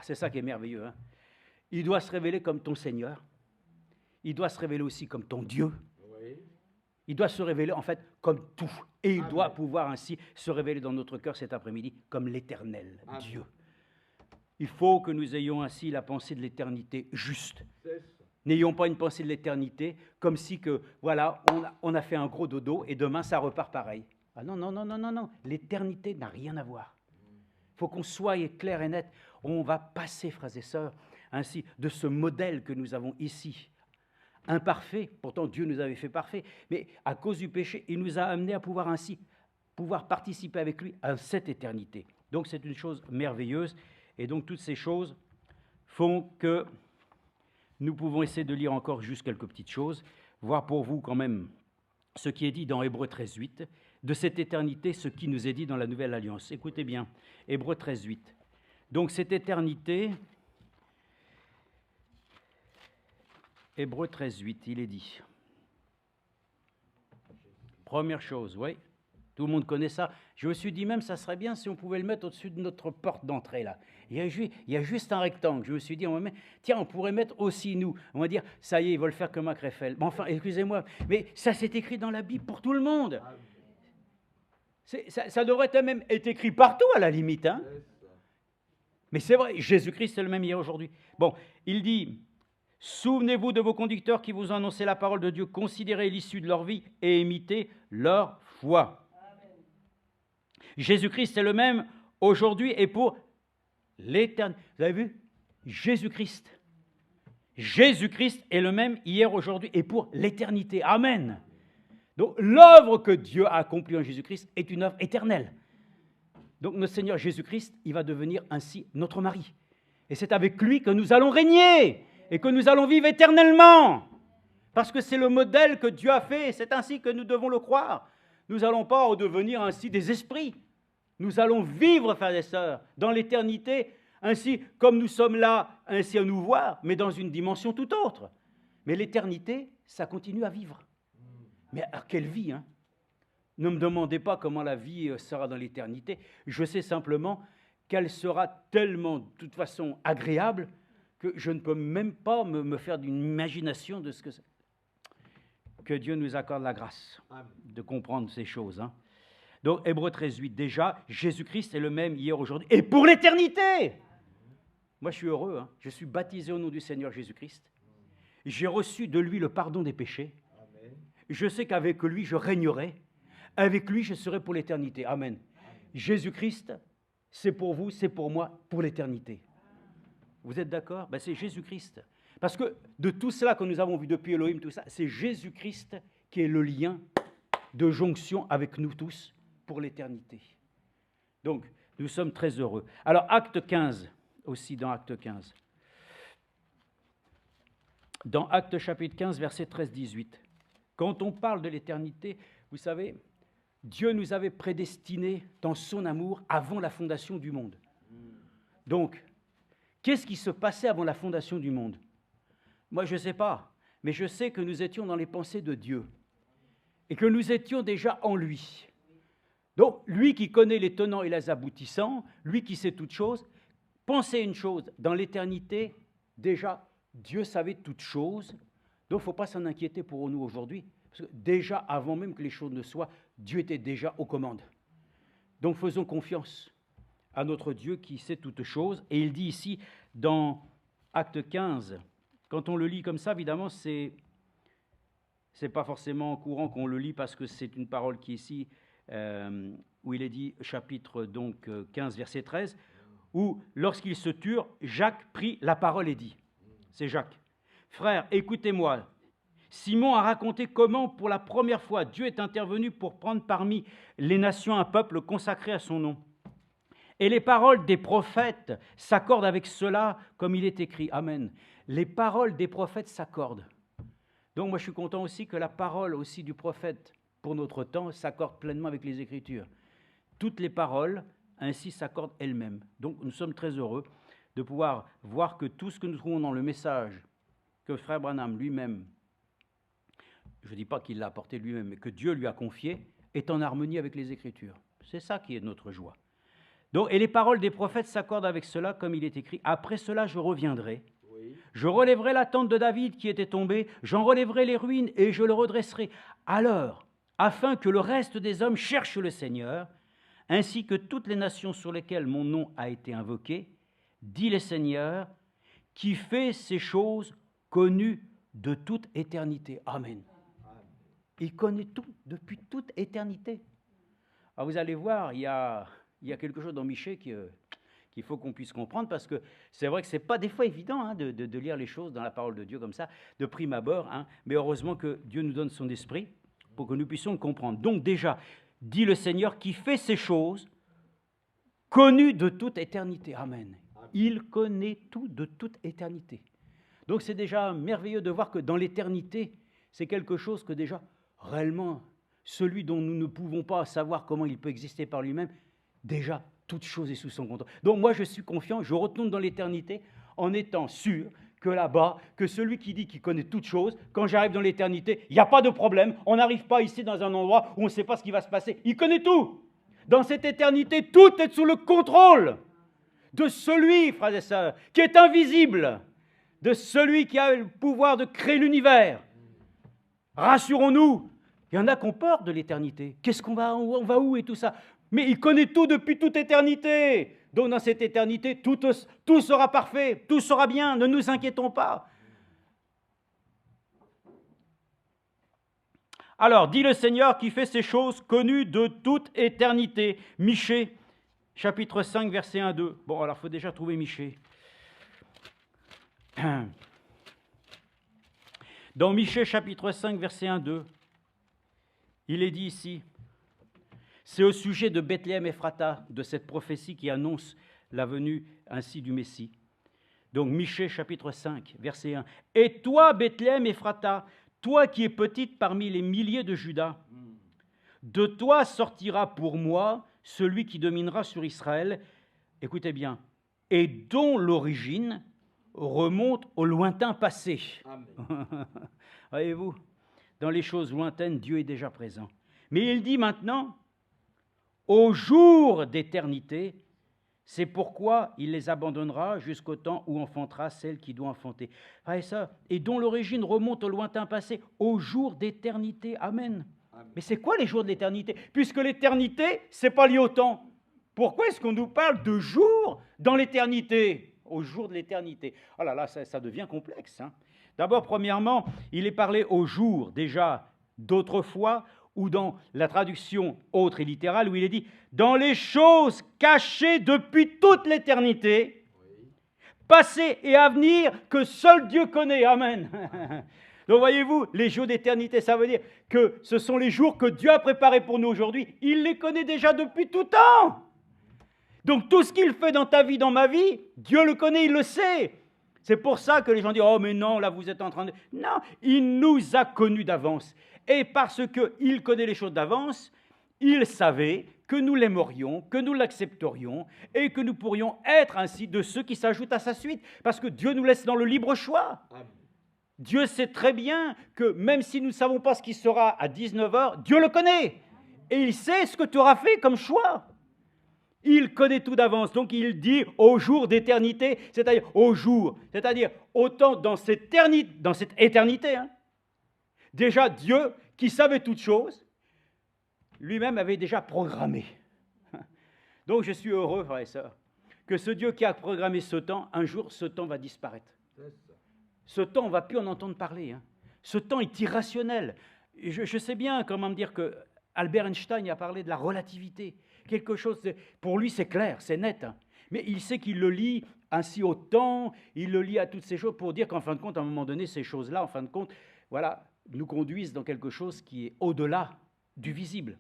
c'est ça qui est merveilleux. Hein? Il doit se révéler comme ton Seigneur. Il doit se révéler aussi comme ton Dieu. Il doit se révéler en fait comme tout. Et il doit pouvoir ainsi se révéler dans notre cœur cet après-midi comme l'Éternel, Dieu. Il faut que nous ayons ainsi la pensée de l'éternité juste. N'ayons pas une pensée de l'éternité comme si que, voilà, on a fait un gros dodo et demain ça repart pareil. Ah non. L'éternité n'a rien à voir. Il faut qu'on soit clair et net. On va passer, frères et sœurs, ainsi de ce modèle que nous avons ici. Imparfait, pourtant Dieu nous avait fait parfait, mais à cause du péché, il nous a amenés à pouvoir participer avec lui à cette éternité. Donc c'est une chose merveilleuse, et donc toutes ces choses font que nous pouvons essayer de lire encore juste quelques petites choses, voir pour vous quand même ce qui est dit dans Hébreux 13.8, de cette éternité, ce qui nous est dit dans la Nouvelle Alliance. Écoutez bien, Hébreux 13.8. Donc cette éternité... Hébreux 13.8, il est dit. Première chose, oui. Tout le monde connaît ça. Je me suis dit même, ça serait bien si on pouvait le mettre au-dessus de notre porte d'entrée, là. Il y a juste un rectangle. Je me suis dit, tiens, on pourrait mettre aussi nous. On va dire, ça y est, ils veulent faire comme à Krefeld. Mais enfin, excusez-moi, mais ça s'est écrit dans la Bible pour tout le monde. Ça devrait même être écrit partout, à la limite. Hein. Mais c'est vrai, Jésus-Christ est le même hier, aujourd'hui. Bon, il dit, souvenez-vous de vos conducteurs qui vous ont annoncé la parole de Dieu, considérez l'issue de leur vie et imitez leur foi. Jésus-Christ est le même aujourd'hui et pour l'éternité. Vous avez vu? Jésus-Christ. Jésus-Christ est le même hier, aujourd'hui et pour l'éternité. Amen. Donc l'œuvre que Dieu a accomplie en Jésus-Christ est une œuvre éternelle. Donc notre Seigneur Jésus-Christ, il va devenir ainsi notre mari. Et c'est avec lui que nous allons régner et que nous allons vivre éternellement. Parce que c'est le modèle que Dieu a fait et c'est ainsi que nous devons le croire. Nous n'allons pas devenir ainsi des esprits. Nous allons vivre, frères et sœurs, dans l'éternité, ainsi comme nous sommes là, ainsi à nous voir, mais dans une dimension tout autre. Mais l'éternité, ça continue à vivre. Mais à quelle vie, hein? Ne me demandez pas comment la vie sera dans l'éternité. Je sais simplement qu'elle sera tellement, de toute façon, agréable que je ne peux même pas me faire d'une imagination de ce que c'est. Que Dieu nous accorde la grâce de comprendre ces choses. Hein. Donc, Hébreux 13:8, déjà, Jésus-Christ est le même hier, aujourd'hui et pour l'éternité. Moi, je suis heureux. Hein. Je suis baptisé au nom du Seigneur Jésus-Christ. J'ai reçu de lui le pardon des péchés. Amen. Je sais qu'avec lui, je régnerai. Avec lui, je serai pour l'éternité. Amen. Jésus-Christ, c'est pour vous, c'est pour moi, pour l'éternité. Vous êtes d'accord? Ben, c'est Jésus-Christ. Parce que de tout cela que nous avons vu depuis Elohim, tout ça, c'est Jésus-Christ qui est le lien de jonction avec nous tous pour l'éternité. Donc, nous sommes très heureux. Alors, acte 15, aussi dans acte 15. Dans acte chapitre 15, versets 13-18. Quand on parle de l'éternité, vous savez, Dieu nous avait prédestinés dans son amour avant la fondation du monde. Donc, qu'est-ce qui se passait avant la fondation du monde? Moi, je ne sais pas, mais je sais que nous étions dans les pensées de Dieu et que nous étions déjà en lui. Donc, lui qui connaît les tenants et les aboutissants, lui qui sait toutes choses, pensez une chose, dans l'éternité, déjà, Dieu savait toutes choses, donc il ne faut pas s'en inquiéter pour nous aujourd'hui, parce que déjà, avant même que les choses ne soient, Dieu était déjà aux commandes. Donc, faisons confiance à notre Dieu qui sait toutes choses, et il dit ici, dans Acte 15, quand on le lit comme ça, évidemment, c'est pas forcément courant qu'on le lit parce que c'est une parole qui est ici, où il est dit, chapitre donc 15, verset 13, où lorsqu'ils se turent, Jacques prit la parole et dit, c'est Jacques, frères, écoutez-moi, Simon a raconté comment, pour la première fois, Dieu est intervenu pour prendre parmi les nations un peuple consacré à son nom. Et les paroles des prophètes s'accordent avec cela, comme il est écrit. Amen. Les paroles des prophètes s'accordent. Donc moi je suis content aussi que la parole aussi du prophète pour notre temps s'accorde pleinement avec les Écritures. Toutes les paroles ainsi s'accordent elles-mêmes. Donc nous sommes très heureux de pouvoir voir que tout ce que nous trouvons dans le message que Frère Branham lui-même, je ne dis pas qu'il l'a apporté lui-même, mais que Dieu lui a confié, est en harmonie avec les Écritures. C'est ça qui est notre joie. Donc, et les paroles des prophètes s'accordent avec cela, comme il est écrit. Après cela, je reviendrai. Oui. Je relèverai la tente de David qui était tombée, j'en relèverai les ruines et je le redresserai. Alors, afin que le reste des hommes cherche le Seigneur, ainsi que toutes les nations sur lesquelles mon nom a été invoqué, dit le Seigneur, qui fait ces choses connues de toute éternité. Amen. Il connaît tout depuis toute éternité. Alors vous allez voir, il y a quelque chose dans Michée qu'il faut qu'on puisse comprendre, parce que c'est vrai que ce n'est pas des fois évident hein, de lire les choses dans la parole de Dieu comme ça, de prime abord, hein, mais heureusement que Dieu nous donne son esprit pour que nous puissions le comprendre. Donc déjà, dit le Seigneur qui fait ces choses connues de toute éternité. Amen. Il connaît tout de toute éternité. Donc c'est déjà merveilleux de voir que dans l'éternité, c'est quelque chose que déjà, réellement, celui dont nous ne pouvons pas savoir comment il peut exister par lui-même, déjà, toute chose est sous son contrôle. Donc moi, je suis confiant, je retourne dans l'éternité en étant sûr que là-bas, que celui qui dit qu'il connaît toutes choses, quand j'arrive dans l'éternité, il n'y a pas de problème. On n'arrive pas ici dans un endroit où on ne sait pas ce qui va se passer. Il connaît tout. Dans cette éternité, tout est sous le contrôle de celui, frères et sœurs, qui est invisible, de celui qui a le pouvoir de créer l'univers. Rassurons-nous, il y en a qui ont peur de l'éternité. Qu'est-ce qu'on va, on va où et tout ça? Mais il connaît tout depuis toute éternité. Donc dans cette éternité, tout sera parfait, tout sera bien, ne nous inquiétons pas. Alors, dit le Seigneur qui fait ces choses connues de toute éternité. Michée, chapitre 5, verset 1-2. Bon, alors il faut déjà trouver Michée. Dans Michée, chapitre 5, verset 1-2, il est dit ici, c'est au sujet de Bethléem Ephrata, de cette prophétie qui annonce la venue ainsi du Messie. Donc Michée chapitre 5, verset 1. « Et toi, Bethléem Ephrata, toi qui es petite parmi les milliers de Juda, de toi sortira pour moi celui qui dominera sur Israël, écoutez bien, et dont l'origine remonte au lointain passé. » Voyez-vous, dans les choses lointaines, Dieu est déjà présent. Mais il dit maintenant, au jour d'éternité, c'est pourquoi il les abandonnera jusqu'au temps où enfantera celle qui doit enfanter. Et dont l'origine remonte au lointain passé, au jour d'éternité. Amen. Amen. Mais c'est quoi les jours de l'éternité? Puisque l'éternité, ce n'est pas lié au temps. Pourquoi est-ce qu'on nous parle de jours dans l'éternité? Au jour de l'éternité. Oh là là, ça devient complexe. Hein. D'abord, premièrement, il est parlé au jour déjà d'autrefois, ou dans la traduction autre et littérale, où il est dit « dans les choses cachées depuis toute l'éternité, passées et à venir, que seul Dieu connaît. » Amen. Donc voyez-vous, les jours d'éternité, ça veut dire que ce sont les jours que Dieu a préparés pour nous aujourd'hui. Il les connaît déjà depuis tout temps. Donc tout ce qu'il fait dans ta vie, dans ma vie, Dieu le connaît, il le sait. C'est pour ça que les gens disent « oh mais non, là vous êtes en train de... » Non, il nous a connus d'avance. Et parce qu'il connaît les choses d'avance, il savait que nous l'aimerions, que nous l'accepterions et que nous pourrions être ainsi de ceux qui s'ajoutent à sa suite. Parce que Dieu nous laisse dans le libre choix. Amen. Dieu sait très bien que même si nous ne savons pas ce qui sera à 19h, Dieu le connaît. Et il sait ce que tu auras fait comme choix. Il connaît tout d'avance. Donc il dit au jour d'éternité, c'est-à-dire au jour, c'est-à-dire autant dans cette éternité, hein. Déjà, Dieu, qui savait toutes choses, lui-même avait déjà programmé. Donc, je suis heureux, frères et sœurs, que ce Dieu qui a programmé ce temps, un jour, ce temps va disparaître. Ce temps, on ne va plus en entendre parler. Hein. Ce temps est irrationnel. Je sais bien comment me dire que Albert Einstein a parlé de la relativité. Quelque chose, pour lui, c'est clair, c'est net. Hein. Mais il sait qu'il le lie ainsi au temps, il le lie à toutes ces choses pour dire qu'en fin de compte, à un moment donné, ces choses-là, en fin de compte, voilà, nous conduisent dans quelque chose qui est au-delà du visible.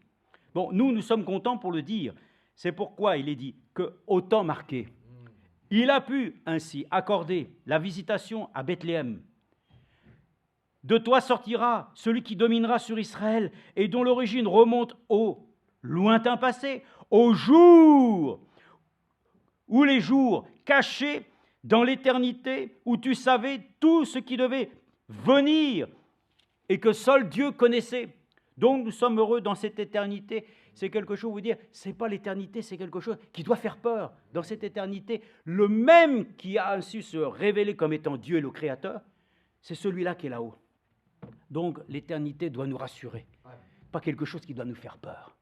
Bon, nous sommes contents pour le dire. C'est pourquoi il est dit qu'au temps marqué, il a pu ainsi accorder la visitation à Bethléem. De toi sortira celui qui dominera sur Israël et dont l'origine remonte au lointain passé, au jour où les jours cachés dans l'éternité, où tu savais tout ce qui devait venir et que seul Dieu connaissait. Donc nous sommes heureux dans cette éternité. C'est quelque chose, vous dire, ce n'est pas l'éternité, c'est quelque chose qui doit faire peur. Dans cette éternité, le même qui a su se révéler comme étant Dieu et le Créateur, c'est celui-là qui est là-haut. Donc l'éternité doit nous rassurer, pas quelque chose qui doit nous faire peur.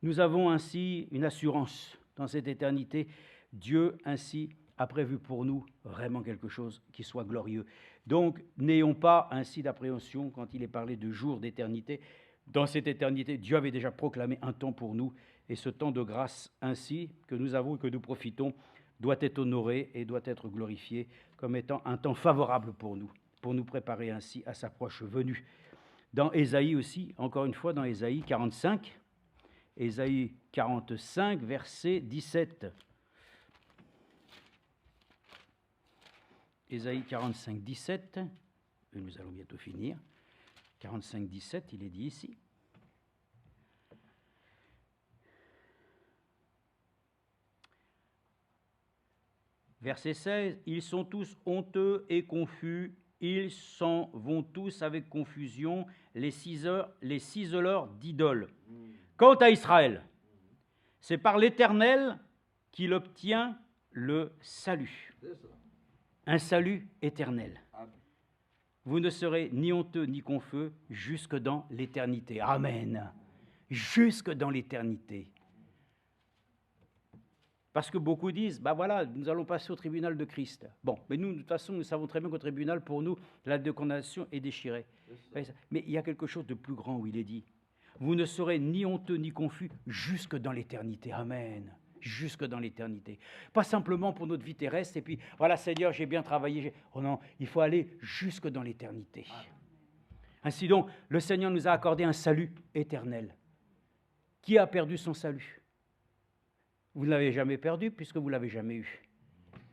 Nous avons ainsi une assurance dans cette éternité. Dieu ainsi a prévu pour nous vraiment quelque chose qui soit glorieux. Donc, n'ayons pas ainsi d'appréhension quand il est parlé de jour d'éternité. Dans cette éternité, Dieu avait déjà proclamé un temps pour nous, et ce temps de grâce ainsi que nous avons et que nous profitons doit être honoré et doit être glorifié comme étant un temps favorable pour nous préparer ainsi à sa proche venue. Dans Ésaïe aussi, encore une fois, dans Ésaïe 45, Ésaïe 45, verset 17. Ésaïe 45, 17, et nous allons bientôt finir. 45, 17, il est dit ici. Verset 16, ils sont tous honteux et confus, ils s'en vont tous avec confusion, les ciseleurs d'idoles. Quant à Israël, c'est par l'Éternel qu'il obtient le salut. Un salut éternel. Vous ne serez ni honteux ni confus jusque dans l'éternité. Amen. Jusque dans l'éternité. Parce que beaucoup disent, ben voilà, nous allons passer au tribunal de Christ. Bon, mais nous, de toute façon, nous savons très bien qu'au tribunal, pour nous, la de condamnation est déchirée. Mais il y a quelque chose de plus grand où il est dit, vous ne serez ni honteux ni confus jusque dans l'éternité. Amen. Jusque dans l'éternité. Pas simplement pour notre vie terrestre, et puis, voilà, Seigneur, j'ai bien travaillé. Oh non, il faut aller jusque dans l'éternité. Ainsi donc, le Seigneur nous a accordé un salut éternel. Qui a perdu son salut? Vous ne l'avez jamais perdu puisque vous ne l'avez jamais eu.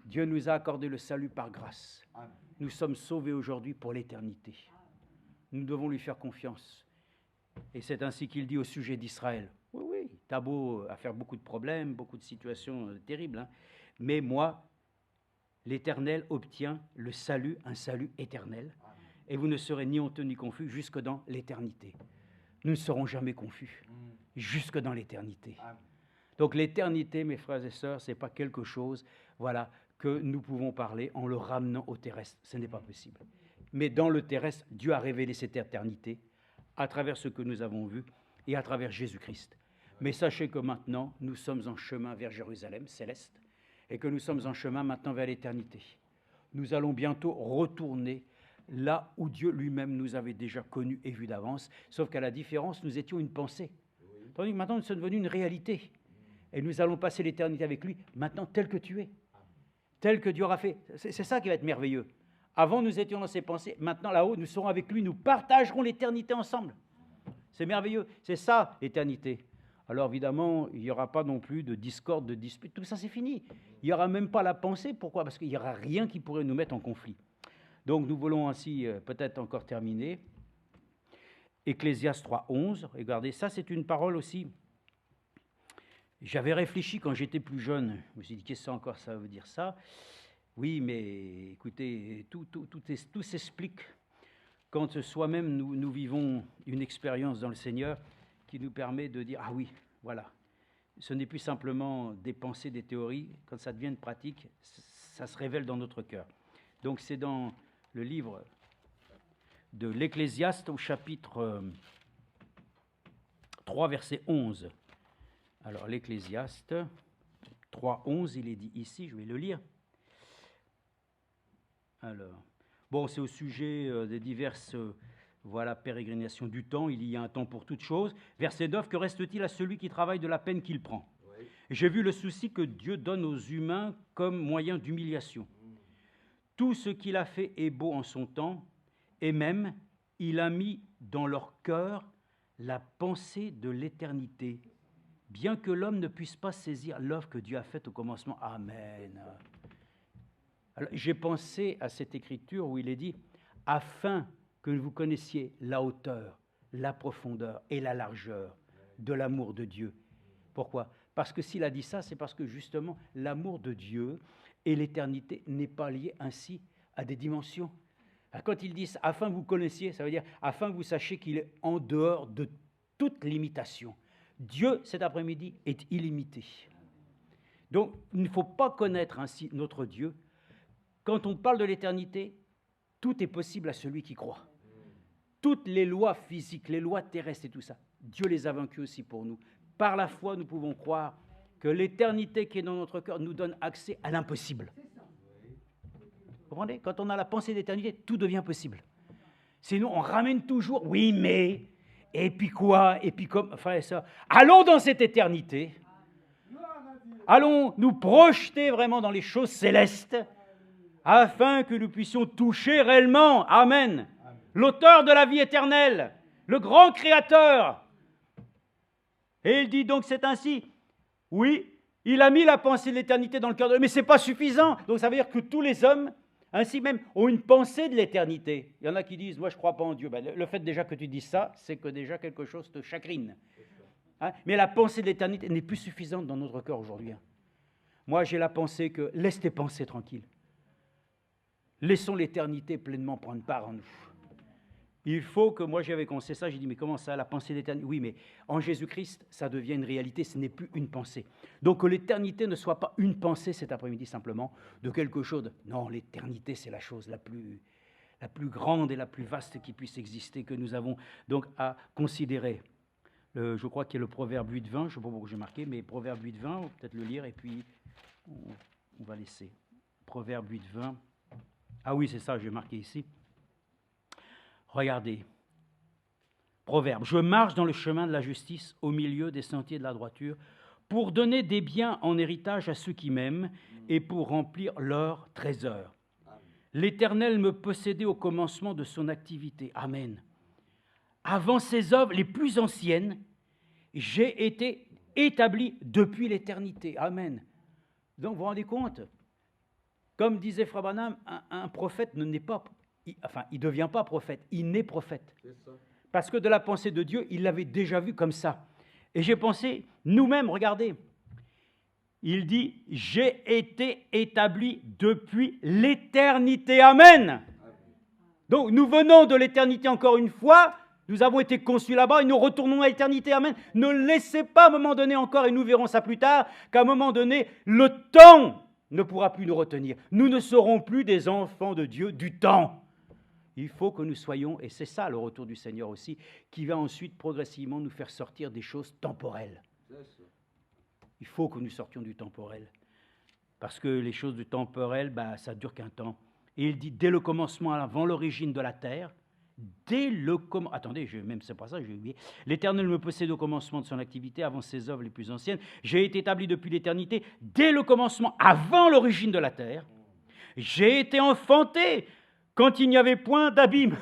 Dieu nous a accordé le salut par grâce. Nous sommes sauvés aujourd'hui pour l'éternité. Nous devons lui faire confiance. Et c'est ainsi qu'il dit au sujet d'Israël. Oui, oui, t'as beau à faire beaucoup de problèmes, beaucoup de situations terribles, hein, mais moi, l'Éternel obtient le salut, un salut éternel, et vous ne serez ni honteux ni confus jusque dans l'éternité. Nous ne serons jamais confus jusque dans l'éternité. Donc l'éternité, mes frères et sœurs, ce n'est pas quelque chose, voilà, que nous pouvons parler en le ramenant au terrestre. Ce n'est pas possible. Mais dans le terrestre, Dieu a révélé cette éternité à travers ce que nous avons vu et à travers Jésus-Christ. Mais sachez que maintenant, nous sommes en chemin vers Jérusalem céleste et que nous sommes en chemin maintenant vers l'éternité. Nous allons bientôt retourner là où Dieu lui-même nous avait déjà connus et vus d'avance, sauf qu'à la différence, nous étions une pensée. Tandis que maintenant, nous sommes devenus une réalité. Et nous allons passer l'éternité avec lui, maintenant tel que tu es, tel que Dieu aura fait. C'est ça qui va être merveilleux. Avant, nous étions dans ses pensées. Maintenant, là-haut, nous serons avec lui. Nous partagerons l'éternité ensemble. C'est merveilleux. C'est ça, l'éternité. Alors, évidemment, il n'y aura pas non plus de discorde, de dispute. Tout ça, c'est fini. Il n'y aura même pas la pensée. Pourquoi? Parce qu'il n'y aura rien qui pourrait nous mettre en conflit. Donc, nous voulons ainsi peut-être encore terminer. Ecclésiaste 3:11. Regardez, ça, c'est une parole aussi. J'avais réfléchi quand j'étais plus jeune. Je me suis dit, qu'est-ce que encore ça veut dire ça? Oui, mais écoutez, tout s'explique quand soi-même nous vivons une expérience dans le Seigneur qui nous permet de dire, ah oui, voilà, ce n'est plus simplement des pensées, des théories, quand ça devient une pratique, ça se révèle dans notre cœur. Donc c'est dans le livre de l'Ecclésiaste au chapitre 3, verset 11. Alors l'Ecclésiaste 3:11, il est dit ici, je vais le lire. Alors, bon, c'est au sujet des diverses pérégrinations du temps. Il y a un temps pour toutes choses. Verset 9, que reste-t-il à celui qui travaille de la peine qu'il prend? Oui. J'ai vu le souci que Dieu donne aux humains comme moyen d'humiliation. Tout ce qu'il a fait est beau en son temps, et même il a mis dans leur cœur la pensée de l'éternité, bien que l'homme ne puisse pas saisir l'œuvre que Dieu a faite au commencement. Amen. Alors, j'ai pensé à cette écriture où il est dit « afin que vous connaissiez la hauteur, la profondeur et la largeur de l'amour de Dieu. » Pourquoi? Parce que s'il a dit ça, c'est parce que justement l'amour de Dieu et l'éternité n'est pas lié ainsi à des dimensions. Quand il dit « afin que vous connaissiez », ça veut dire « afin que vous sachiez qu'il est en dehors de toute limitation ». Dieu, cet après-midi, est illimité. Donc, il ne faut pas connaître ainsi notre Dieu. Quand on parle de l'éternité, tout est possible à celui qui croit. Toutes les lois physiques, les lois terrestres et tout ça, Dieu les a vaincues aussi pour nous. Par la foi, nous pouvons croire que l'éternité qui est dans notre cœur nous donne accès à l'impossible. Vous comprenez? Quand on a la pensée d'éternité, tout devient possible. Sinon, on ramène toujours, oui, mais, et puis quoi, et puis comme, enfin, ça. Allons dans cette éternité. Allons nous projeter vraiment dans les choses célestes, afin que nous puissions toucher réellement, amen, l'auteur de la vie éternelle, le grand créateur. Et il dit donc c'est ainsi. Oui, il a mis la pensée de l'éternité dans le cœur de l'homme, mais ce n'est pas suffisant. Donc ça veut dire que tous les hommes, ainsi même, ont une pensée de l'éternité. Il y en a qui disent, moi je ne crois pas en Dieu. Ben, le fait déjà que tu dises ça, c'est que déjà quelque chose te chagrine. Hein? Mais la pensée de l'éternité n'est plus suffisante dans notre cœur aujourd'hui. Moi, j'ai la pensée que laisse tes pensées tranquilles. Laissons l'éternité pleinement prendre part en nous. Il faut que, moi j'avais commencé ça, j'ai dit mais comment ça, la pensée d'éternité? Oui, mais en Jésus-Christ, ça devient une réalité, ce n'est plus une pensée. Donc que l'éternité ne soit pas une pensée cet après-midi simplement, de quelque chose. Non, l'éternité c'est la chose la plus grande et la plus vaste qui puisse exister, que nous avons donc à considérer. Je crois qu'il y a le Proverbe 8-20, je ne sais pas pourquoi j'ai marqué, mais Proverbe 8-20, on va peut-être le lire et puis on va laisser. Proverbe 8-20. Ah oui, c'est ça, j'ai marqué ici. Regardez, Proverbe, je marche dans le chemin de la justice au milieu des sentiers de la droiture pour donner des biens en héritage à ceux qui m'aiment et pour remplir leur trésor. L'Éternel me possédait au commencement de son activité. Amen. Avant ses œuvres les plus anciennes, j'ai été établi depuis l'éternité. Amen. Donc vous vous rendez compte, comme disait Frère Branham, un prophète ne devient pas prophète, il naît prophète. Parce que de la pensée de Dieu, il l'avait déjà vu comme ça. Et j'ai pensé, nous-mêmes, regardez, il dit, j'ai été établi depuis l'éternité. Amen. Donc nous venons de l'éternité encore une fois, nous avons été conçus là-bas et nous retournons à l'éternité. Amen. Ne laissez pas à un moment donné encore, et nous verrons ça plus tard, qu'à un moment donné, le temps ne pourra plus nous retenir. Nous ne serons plus des enfants de Dieu du temps. Il faut que nous soyons, et c'est ça le retour du Seigneur aussi, qui va ensuite progressivement nous faire sortir des choses temporelles. Il faut que nous sortions du temporel. Parce que les choses du temporel, ça ne dure qu'un temps. Et il dit, dès le commencement, avant l'origine de la terre, attendez, c'est pas ça, j'ai oublié. L'Éternel me possède au commencement de son activité, avant ses œuvres les plus anciennes. J'ai été établi depuis l'éternité, dès le commencement, avant l'origine de la terre. J'ai été enfanté quand il n'y avait point d'abîme.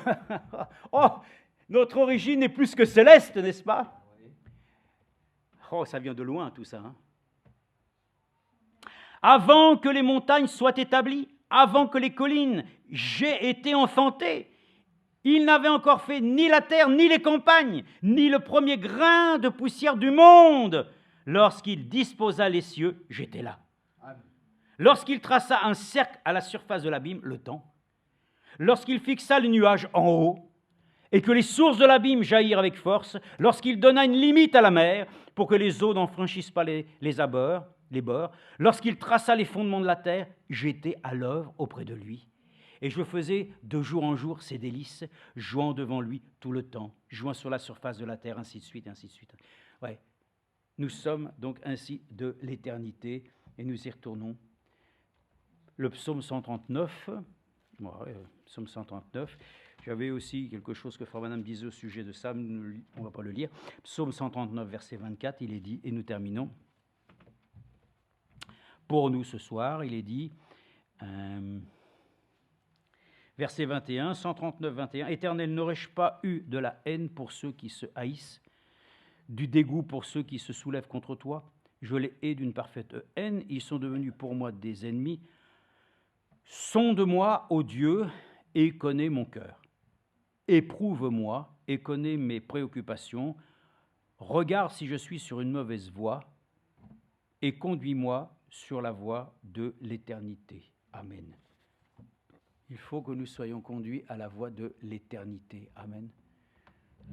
Oh, notre origine est plus que céleste, n'est-ce pas? Oh, ça vient de loin tout ça. Hein? Avant que les montagnes soient établies, avant que les collines, j'ai été enfanté. Il n'avait encore fait ni la terre, ni les campagnes, ni le premier grain de poussière du monde. Lorsqu'il disposa les cieux, j'étais là. Lorsqu'il traça un cercle à la surface de l'abîme, le temps. Lorsqu'il fixa le nuage en haut, et que les sources de l'abîme jaillirent avec force, lorsqu'il donna une limite à la mer, pour que les eaux n'en franchissent pas les bords, lorsqu'il traça les fondements de la terre, j'étais à l'œuvre auprès de lui. Et je faisais de jour en jour ses délices, jouant devant lui tout le temps, jouant sur la surface de la terre, ainsi de suite, ainsi de suite. Ouais. Nous sommes donc ainsi de l'éternité, et nous y retournons. Le psaume 139, psaume 139, j'avais aussi quelque chose que Frère Branham disait au sujet de ça, on ne va pas le lire. Psaume 139, verset 24, il est dit, et nous terminons. Pour nous ce soir, il est dit... Verset 21, 139, 21. « Éternel, n'aurais-je pas eu de la haine pour ceux qui se haïssent, du dégoût pour ceux qui se soulèvent contre toi? Je les hais d'une parfaite haine, ils sont devenus pour moi des ennemis. Sonde-moi, ô Dieu, et connais mon cœur. Éprouve-moi et connais mes préoccupations. Regarde si je suis sur une mauvaise voie et conduis-moi sur la voie de l'éternité. » Amen. Il faut que nous soyons conduits à la voie de l'éternité. Amen.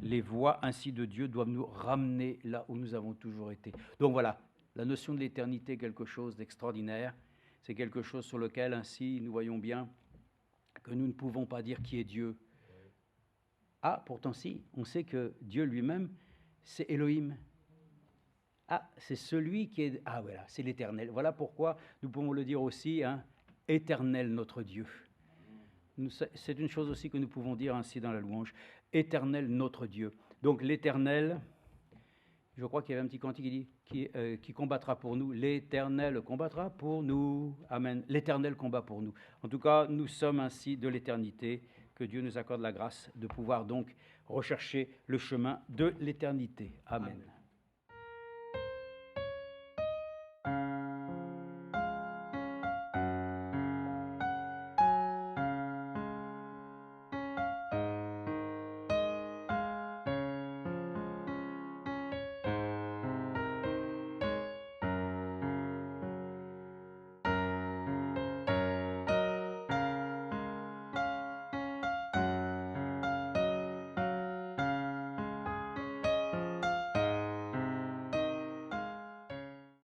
Les voies ainsi de Dieu doivent nous ramener là où nous avons toujours été. Donc voilà, la notion de l'éternité est quelque chose d'extraordinaire. C'est quelque chose sur lequel ainsi nous voyons bien que nous ne pouvons pas dire qui est Dieu. Ah, pourtant si, on sait que Dieu lui-même, c'est Elohim. Ah, c'est celui qui est... Ah voilà, c'est l'éternel. Voilà pourquoi nous pouvons le dire aussi, hein, éternel notre Dieu. C'est une chose aussi que nous pouvons dire ainsi dans la louange. Éternel notre Dieu. Donc l'éternel, je crois qu'il y avait un petit cantique qui dit qui combattra pour nous. L'éternel combattra pour nous. Amen. L'éternel combat pour nous. En tout cas, nous sommes ainsi de l'éternité. Que Dieu nous accorde la grâce de pouvoir donc rechercher le chemin de l'éternité. Amen. Amen.